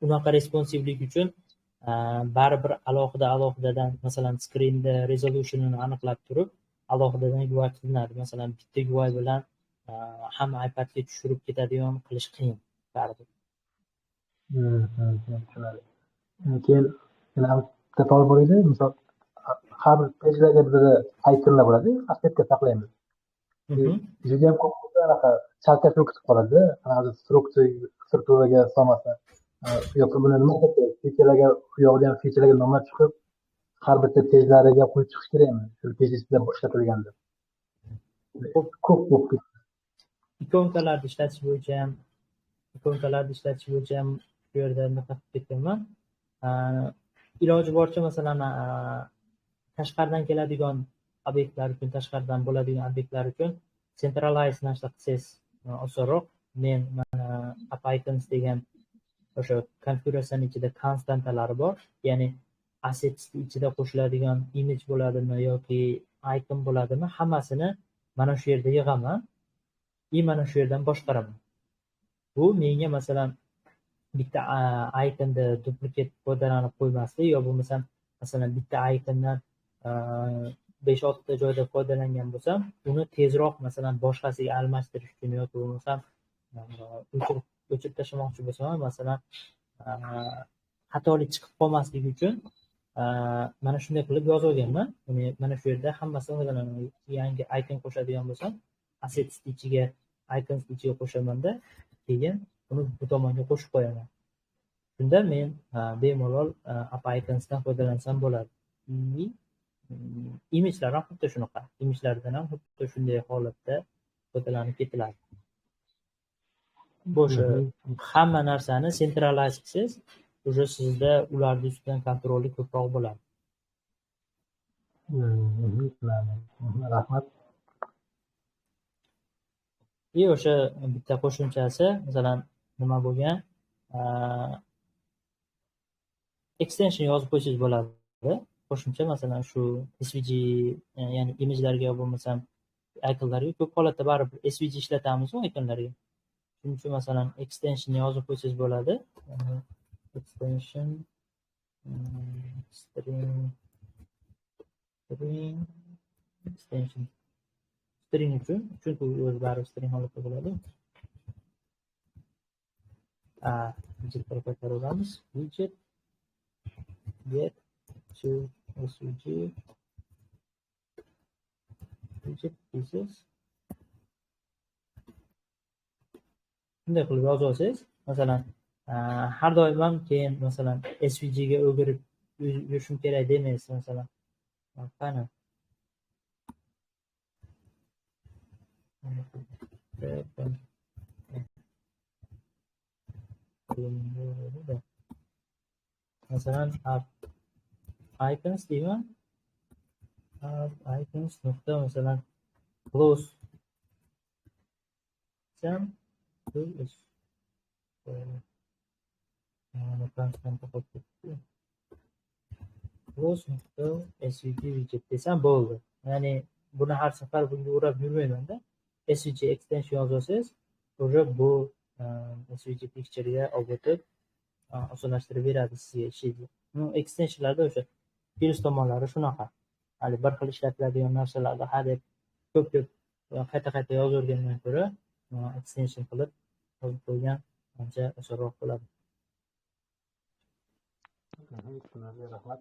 unaqa responsivlik uchun baribir alohidadan masalan skrinni resolutionini aniqlab turib, alohidadan UI qilinadi. Masalan bitta UI bilan hamma iPadga tushirib ketadigan qilish qiyin baribir. Tushunadi. Keyin yana bitta savol bor edi. Misol har bir pejlarga bizda ikonlar bo'ladi, assetga saqlaymiz. Juda ham ko'p anaqa chalkash o'kitib qoladi. Anaqa strukturaga solmasdan. Yo'q, buni nima qilib featurlarga featurlarga nomlar chiqib, har bitta pejlariga qo'yib chiqish kerakmi? Shu pej ichida ishlatilganda. Ko'p ikonkalarni ishlatish bo'yicha ham shu yerda nima qilib ketganman. Iloji boricha masalan tashqaridan keladigan obyektlar uchun, tashqaridan bo'ladigan obyektlar uchun centralize narsa qilsangiz osonroq. Men mana appicons degan o'sha konfiguratsiyaning ichida konstantalari bor. Ya'ni assets ichida qo'shiladigan image bo'ladimi yoki icon bo'ladimi, hammasini mana shu yerda yig'aman. Mana shu yerdan boshqaraman. Bu menga masalan bitta iconda duplikat foydalanib qo'ymaslik yo bo'lmasam masalan bitta icondan 5-6 ta joyda foydalangan bo'lsam, uni tezroq masalan boshqasiga almashtirish uchun yoki bo'lmasam o'chirib tashlamoqchi bo'lsam, masalan xatolik chiqib qolmasligi uchun mana shunday qilib yozib olganman. Ya'ni mana shu yerda hammasini yangi icon qo'shadigan bo'lsam, assets ichiga icons ichiga qo'shamanda, keyin uni bu tomonga qo'shib qo'yaman. Shunda men bemalol appiconsdan foydalansam bo'ladi. Imagelar ham xuddi shunaqa. Imagelardan ham xuddi shunday holatda foydalanib ketiladi. Bo'sha hamma narsani centralize qilsangiz, o'sha sizda ularning ustidan kontroli ko'proq bo'ladi. Rahmat. O'sha bitta qo'shimchasi, masalan, nima bo'lgan? Extension yozib qo'ysangiz bo'ladi. Qo'shimcha masalan shu SVG, ya'ni imagelarga bo'lmasam iconlarga ko'p holatda baribir SVG ishlatamiz-ku iconlarga. Shuning uchun masalan extension yozib qo'ysangiz bo'ladi. Extension string uchun, chunki o'zi baribir string holatda bo'ladi. Widgetlarga qaytaravamiz. Widget get to SVG widget pieces. Bunday qilib yozib olsangiz, masalan, har doim ham keyin masalan SVG ga o'girib yurishim kerak demaysiz, masalan. Qani masalan icons deyman. Icons nuqta masalan close sam close nuqta svg widget desam bo'ldi. Ya'ni buni har safar bunga urab yurmayman-da. SVG extension yozasiz, o'sha bu SVG picture'ga olib o'tib osonlashtirib beradi sizga ishingizni. Extensionlarda o'sha plus tomonlari shunaqa. Hali bir xil ishlatiladigan narsalarni hadeb ko'p qayta yozavergandan ko'ra extension qilib yozib qo'ygan ancha osonroq bo'ladi. Rahmat.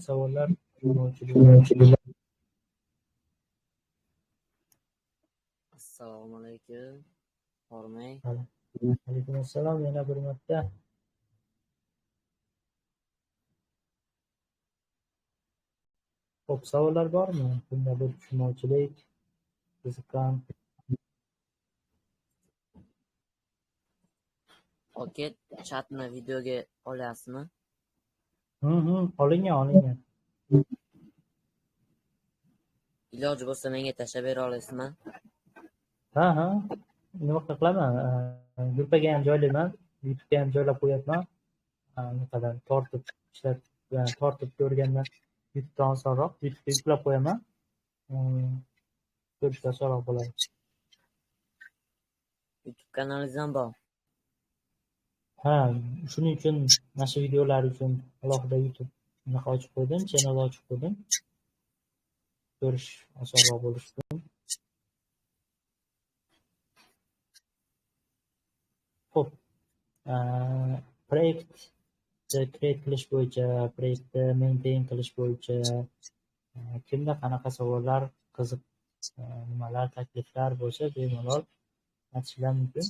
Savollar Assalomu alaykum. Hormay. Alaykum assalom, yana bir marta. Xo'p, savollar bormi? Bunda bir tushunmovchilik, qiziqqan. Oket chatni videoga olasizmi? Olingan. Iloji bo'lsa menga tashlab bera olasizmi? Ha. Nima qilaman? Gruppaga ham joylayman, YouTube'ga ham joylab qo'yapman. Qadar tortib ko'rgandan YouTube'dan osonroq, YouTube'ga yuklab qo'yaman. Ko'rishga osonroq bo'ladi. YouTube kanalingiz ham bor. Ha, shuning uchun mana shu videolar uchun alohida YouTube ochib qo'ydim, channel ochib qo'ydim. Ko'rish osonroq bo'lishi uchun. Xo'p, proyektni create qilish bo'yicha, proyektni maintain qilish bo'yicha kimda qanaqa savollar, qiziq nimalar, takliflar bo'lsa bemalol aytishlar mumkin.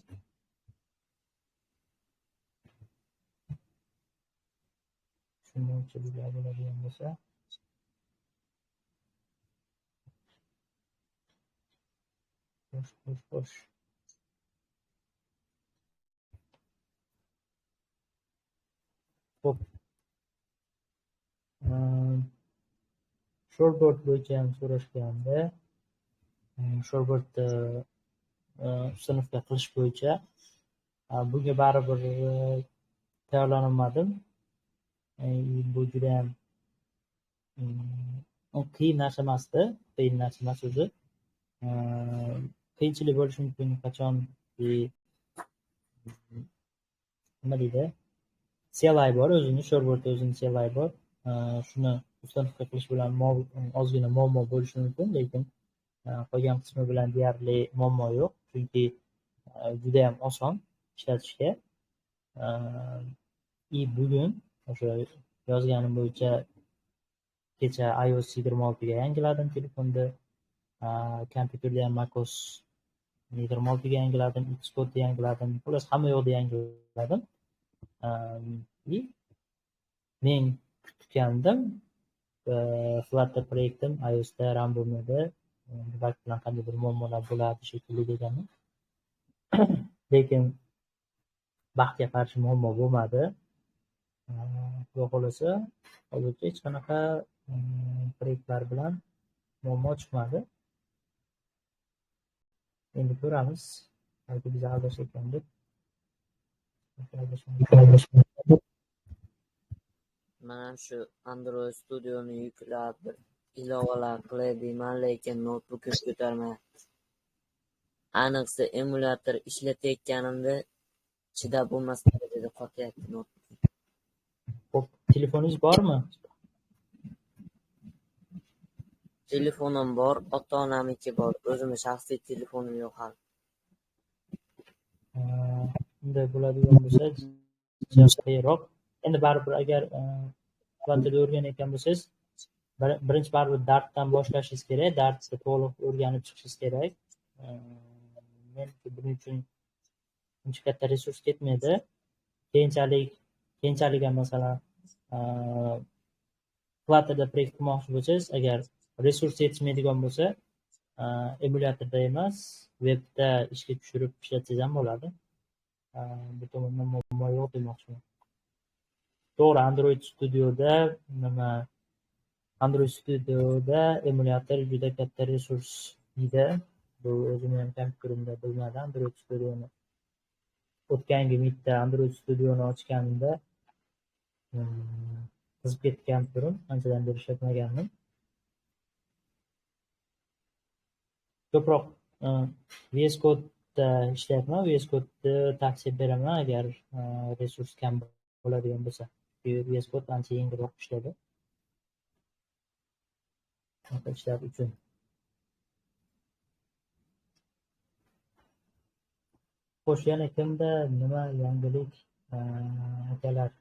Tushunmovchiliklar bo'ladigan bo'lsa xo'sh. Xo'p. Shortboard bo'yicha ham so'rashganda, shortboardni sinfga qilish bo'yicha bunga baribir tayyorlanmadim. Bu juda ham qiyin narsa emasdi, qiyin narsa emas o'zi. Qiyinchilik bo'lishi mumkin qachonki nima deydi? CLI bor, o'zini shortboardda o'zini CLI bor. Shuni ustanova qilish bilan ozgina muammo bo'lishi mumkin, lekin qolgan qismi bilan deyarli muammo yo'q, chunki juda ham oson ishlatishga. Bugun o'sha yozganim bo'yicha kecha iOS 26 ga yangiladim telefonda. Kompyuterda ham macOS 26 ga yangiladim, Xcode ga yangiladim, xullas hamma yoqda yangiladim. Men kutgandim, Flutter proyektim iOSda run bo'lmadi, bak bilan qanday bir muammolar bo'ladi shekilli degandim. Lekin baxtga qarshi muammo bo'lmadi. Xudo xolasa, hozircha hech qanaqa proyektlar bilan muammo chiqmadi. Endi ko'ramiz, balki biz adashayotgan deb. Men ham shu Android Studioni yuklab ilovalar qilay deyman, lekin notebookni ko'tarmayapti. Ayniqsa emulyator ishlatayotganimda chidab bo'lmas darajada qotyapti notebook. Xo'p, telefoningiz bormi? telefonim bor, ota-onamniki bor. O'zimni shaxsiy telefonim yo'q hali. Unday bo'ladigan bo'lsa, qiyinroq. Endi baribir agar Flutter o'rganayotgan bo'lsangiz, birinchi baribir Dartdan boshlashingiz kerak, Dartni to'liq o'rganib chiqishingiz kerak. Menimcha buning uchun uncha katta resurs ketmaydi. Keyinchalik ham masalan Flutterda proyekt qilmoqchi bo'lsangiz, agar resurs yetishmaydigan bo'lsa, emulyatorda emas, webda ishga tushirib ishlatsangiz ham bo'ladi. Bu tomondan muammo yo'q demoqchiman. To'g'ri, Android Studioda emulyator juda katta resurs edi. Bu o'zim ham kompyuterimda bilmadim. Android Studioni o'tgangi bitta Android Studioni ochganimda qizib ketgan turim, anchadan beri ishlatmagandim. Ko'proq VS Code'da ishlayapman. VS Code'ni tavsiya beraman agar resurs kam bo'ladigan bo'lsa. VS Code ancha yengilroq ishlaydi. Ishlar uchun. Xo'sh, yana kimda nima yangilik akalar?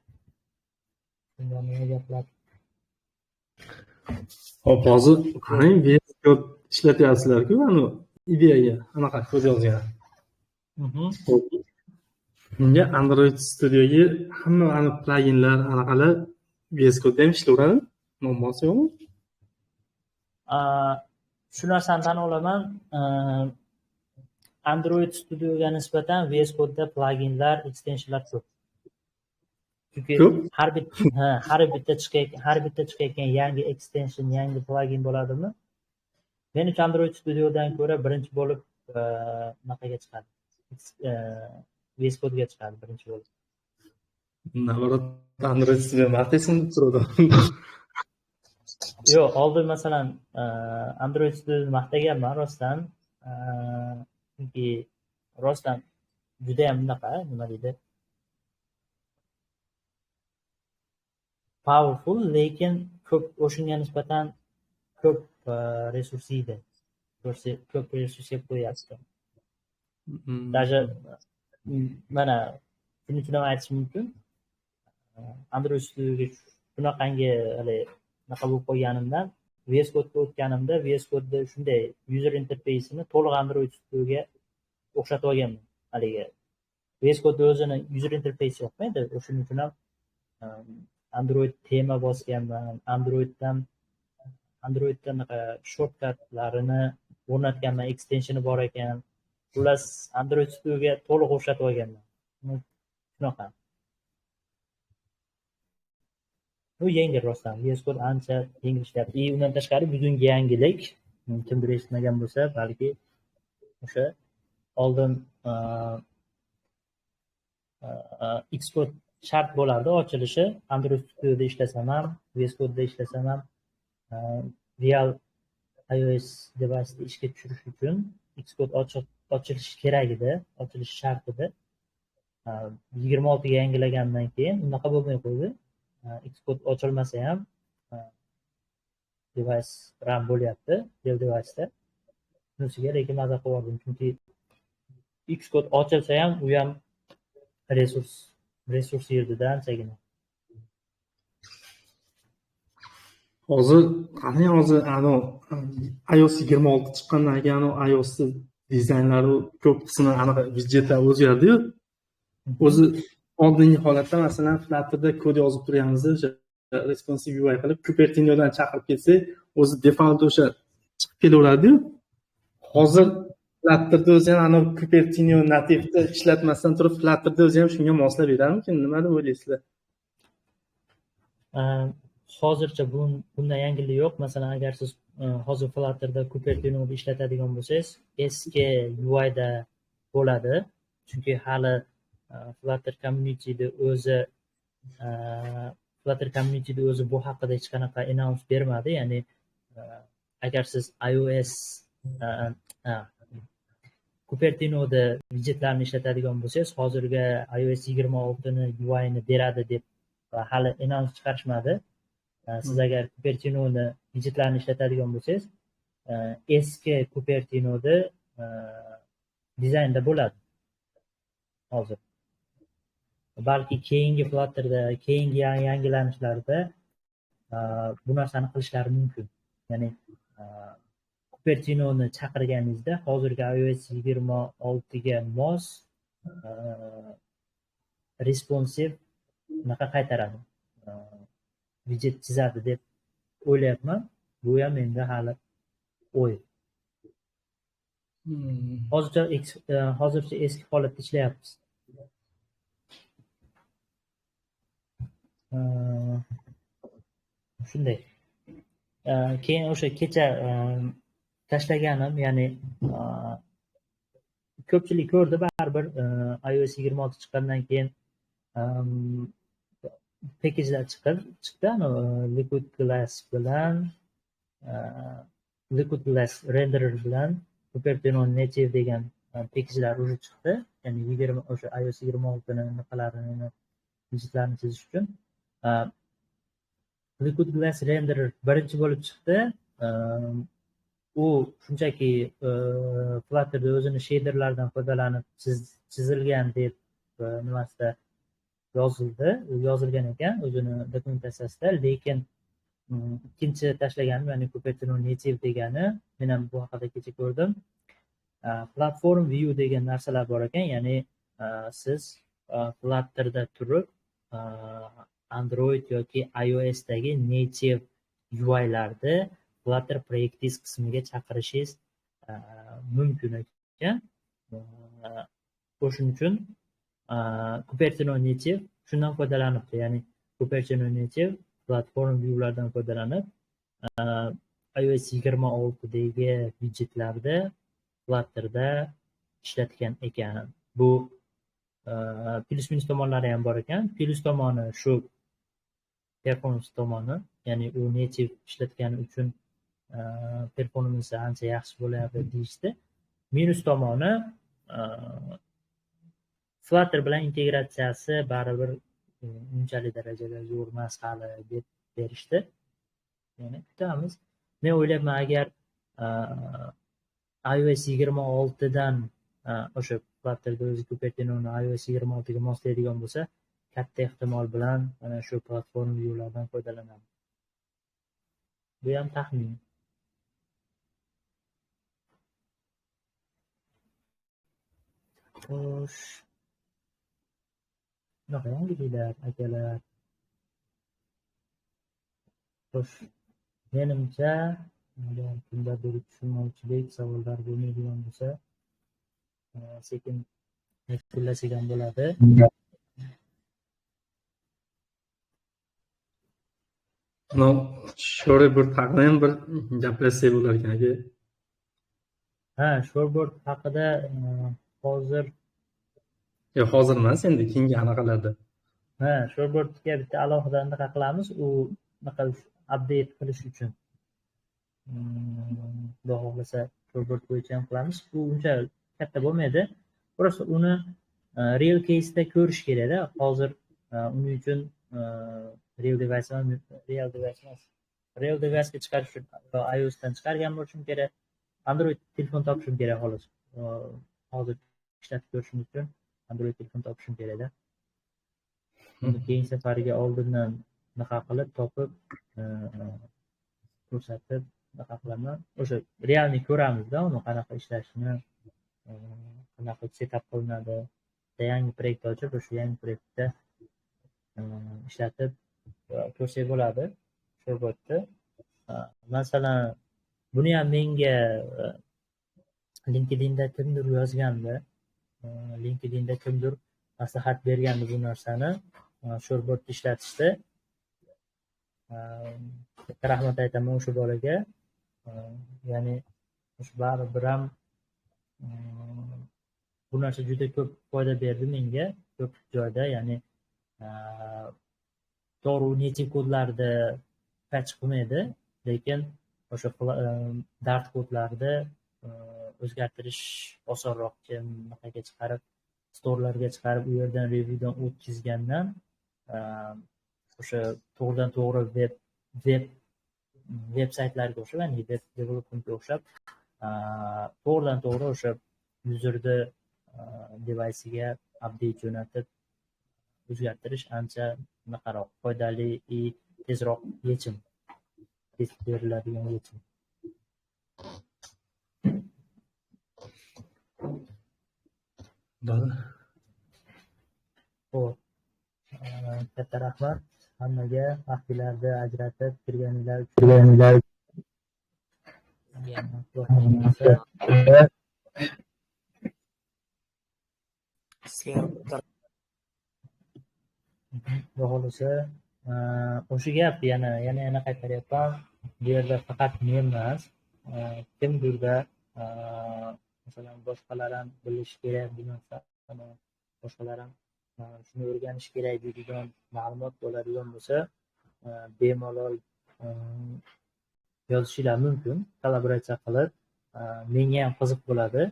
Kimda nima gaplar? Hop, hozir qarang, VS Code ishlatyapsizlar-ku, ana ideyaga anaqa kod yozgan. Bunga Android Studioga hamma ana pluginlar, anaqalar VS Code'da ham ishlayveradi. Muammosi yo'qmi? Shu narsani tan olaman. Android Studioga nisbatan VS Code'da pluginlar, extensionlar ko'p. Chunki har bitta chiqayotgan yangi extension, yangi plugin bo'ladimi? Men uchun Android Studiodan ko'ra birinchi bo'lib naqaga chiqadi. VS Code'ga chiqadi birinchi bo'lib. Navrot Android Studio maqtaysin deb turadi. Yo'q, oldin masalan Android Studio'ni maqtaganman rostdan. Chunki rostdan juda ham nima deydi? Powerful, lekin ko'p o'shunga nisbatan ko'p resurs yeydi. Ko'p resursga qo'yapti. Даже mana shuning uchun ham aytishim mumkin. Android Studioga shunaqangi naqa bo'lib qolganimdan VS Code'ga o'tganimda VS Code'da shunday user interface'ini to'liq Android Studioga o'xshatib olganman. Haligi VS Code'da o'zini user interface yo'qmaydi. Shuning uchun ham Android tema bosganman. Androiddan shortcutlarini o'rnatganman, extensioni bor ekan. Xullas Android Studioga to'liq o'xshatib olganman. Shunaqa. Bu yengil rostdan. VS Code ancha yengil ishlayapti. Undan tashqari bugungi yangilik, kimdir eshitmagan bo'lsa, balki o'sha oldin Xcode shart bo'lardi ochilishi. Android Studioda ishlasam ham, VS Code'da ishlasam ham, real iOS device'da ishga tushirish uchun Xcode ochilishi kerak edi, ochilishi shart edi. 26 ga yangilagandan keyin unaqa bo'lmay qo'ydi. Xcode ochilmasa ham device run bo'lyapti, real device'da. Shunisiga lekin maza qildim, chunki Xcode ochilsa ham u ham resurs yerdida anchagina. Hozir iOS 26 chiqqandan keyin iOS dizaynlari ko'p qismi anaqa widjetlar o'zgardi-yu. O'zi oldingi holatda masalan Flutterda kod yozib turganimizda o'sha responsive UI qilib Cupertino'dan chaqirib kelsak, o'zi default o'sha chiqib kelaveradi-yu. Hozir Flutterda o'zi ham Cupertino nativda ishlatmasdan turib Flutterda o'zi ham shunga moslab beradimikin? Nima deb o'ylaysizlar? Hozircha bunday yangilik yo'q. Masalan, agar siz hozir Flutterda Cupertino'ni ishlatadigan bo'lsangiz, eski UI'da bo'ladi. Chunki hali Flutter community'da o'zi bu haqida hech qanaqa announce bermadi. Ya'ni agar siz iOS Cupertino'da widjetlarni ishlatadigan bo'lsangiz, hozirgi iOS 26 ni UI'ni beradi deb hali announce chiqarishmadi. Siz agar Cupertino'ni widjetlarni ishlatadigan bo'lsangiz, eski Cupertino'da dizaynda bo'ladi hozir. Balki keyingi Flutter'da, keyingi yangilanishlarda bu narsani qilishlari mumkin. Ya'ni Cupertino'ni chaqirganingizda hozirgi iOS 26 ga mos responsive qaytaradi. Widget chizadi deb o'ylayapman. Bu ham menda hali o'y. Hozircha eski holatda ishlayapmiz. Shunday. Keyin o'sha kecha tashlaganim, ya'ni ko'pchilik ko'rdi baribir iOS 26 chiqqandan keyin pekejlar chiqdi, Liquid Glass bilan Liquid Glass renderer bilan Cupertino Native degan pekejlar уже chiqdi. Ya'ni o'sha iOS 26 ni niqalarini, widgetlarni chizish uchun Liquid Glass renderer birinchi bo'lib chiqdi. U shunchaki Flutter'da o'zini shaderlardan foydalanib chizilgan deb nimasida yozilgan ekan o'zini dokumentatsiyasida, lekin ikkinchi tashlaganim, ya'ni Cupertino Native degani, men ham bu haqida kecha ko'rdim. Platform view degan narsalar bor ekan, ya'ni siz Flutter'da turib Android yoki iOSdagi native UI'larda Flutter Practice qismiga chaqirishingiz mumkin ekan. O'shuning uchun Cupertino Native shundan foydalanibdi. Ya'ni Cupertino Native platform viewlardan foydalanib iOS 26 dagi widgetlarda Flutter'da ishlatgan ekan. Bu plus minus tomonlari ham bor ekan. Plus tomoni shu performance tomoni, ya'ni u native ishlatgani uchun performansi ancha yaxshi bo'lyapti deyishdi. Minus tomoni Flutter bilan integratsiyasi baribir unchalik darajada zo'r emas hali deb berishdi. Ya'ni kutamiz. Men o'ylayapman, agar iOS 26 dan o'sha Flutter'da o'zi Cupertino'ni iOS 26 ga moslaydigan bo'lsa, katta ehtimol bilan mana shu platform viewlardan foydalanadi. Bu ham taxmin. Xo'sh. Bunaqa yangiliklar, akalar. Xo'sh. Menimcha, agar kimdadir tushunmovchilik, savollar bo'lmaydigan bo'lsa, sekin yakunlasak ham bo'ladi. Shortboard haqida ham bir gaplashsak bo'lar ekan aka. Shortboard haqida hozir emas, endi keyingi anaqalarda. Shortboardga bitta alohida anaqa qilamiz, u update qilish uchun. Xudo xohlasa shortboard bo'yicha ham qilamiz. Bu uncha katta bo'lmaydi. Просто uni real case'da ko'rish kerak-da. Hozir uning uchun real device'ga chiqarish uchun iOS'dan chiqargan bo'lishim kerak. Android telefon topishim kerak xolos. Hozir ishlatib ko'rishim uchun Android telefon topishim kerak-da. Keyin safariga oldindan naqa qilib topib ko'rsatib naqa qilaman. O'sha realni ko'ramiz-da, uni qanaqa ishlashini, qanaqa setup qilinadi. Yangi proyekt ochib, o'sha yangi proyektda ishlatib ko'rsak bo'ladi. Shortboardni. Masalan, buni ham menga LinkedInda kimdir yozgandi. LinkedInda kimdir maslahat bergandi bu narsani shortboard ishlatishda. Rahmat aytaman o'sha bolaga. Ya'ni o'sha baribir ham bu narsa juda ko'p foyda berdi menga ko'p joyda. Ya'ni to'g'ri native kodlarda patch qilmaydi, lekin o'sha Dart kodlarda o'zgartirish osonroq, naqaga chiqarib, storelarga chiqarib, u yerdan reviewdan o'tkazgandan o'sha to'g'ridan to'g'ri web veb-saytlarga o'xshab, ya'ni web developmentga o'xshab to'g'ridan to'g'ri o'sha yuzerni devaysiga update jo'natib o'zgartirish ancha anaqaroq foydali и tezroq yechim, tez beriladigan yechim. Xo'p, katta rahmat hammaga, vaqtingizni ajratib kirganinglar Xudo xohlasa o'sha gap yana qaytaryapman. Bu yerda faqat men emas, kimdirda masalan boshqalar ham bilishi kerak bu narsani, boshqalar ham shuni o'rganish kerak deydigan ma'lumot bo'ladigan bo'lsa, bemalol yozishinglar mumkin. Kollaboratsiya qilib, menga ham qiziq bo'ladi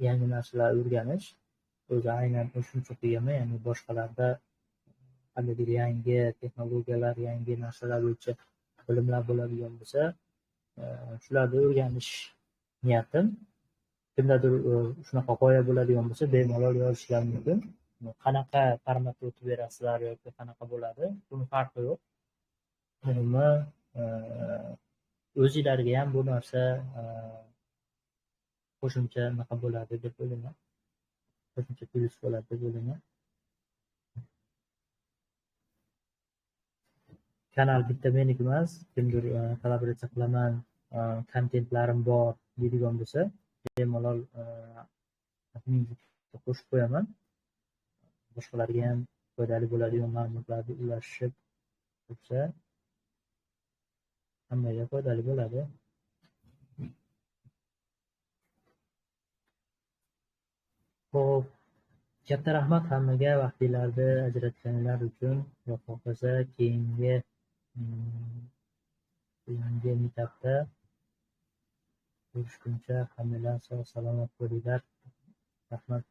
yangi narsalar o'rganish. O'zi aynan shuncha qilganman, ya'ni boshqalarda qandaydir yangi texnologiyalar, yangi narsalar bo'yicha bilimlar bo'ladigan bo'lsa, shularni o'rganish niyatim. Kimdadir shunaqa g'oya bo'ladigan bo'lsa, bemalol yozishlar mumkin. Qanaqa formatda o'tib berasizlar yoki qanaqa bo'ladi, buni farqi yo'q. Umuman o'zinglarga ham bu narsa qo'shimcha naqa bo'ladi deb o'ylayman. Qo'shimcha plyus bo'ladi deb o'ylayman. Kanal bitta meniki emas, kimdir kollaboratsiya qilaman, kontentlarim bor deydigan bo'lsa, bemalol qo'shib qo'yaman. Boshqalarga ham foydali bo'ladigan ma'lumotlarni ulashib tursa, hammaga foydali bo'ladi. Xo'p, katta rahmat hammaga vaqtingizni ajratganlar uchun. Xudo xohlasa keyingi meetupda ko'rishguncha hammalar sog' salomat bo'linglar. Rahmat.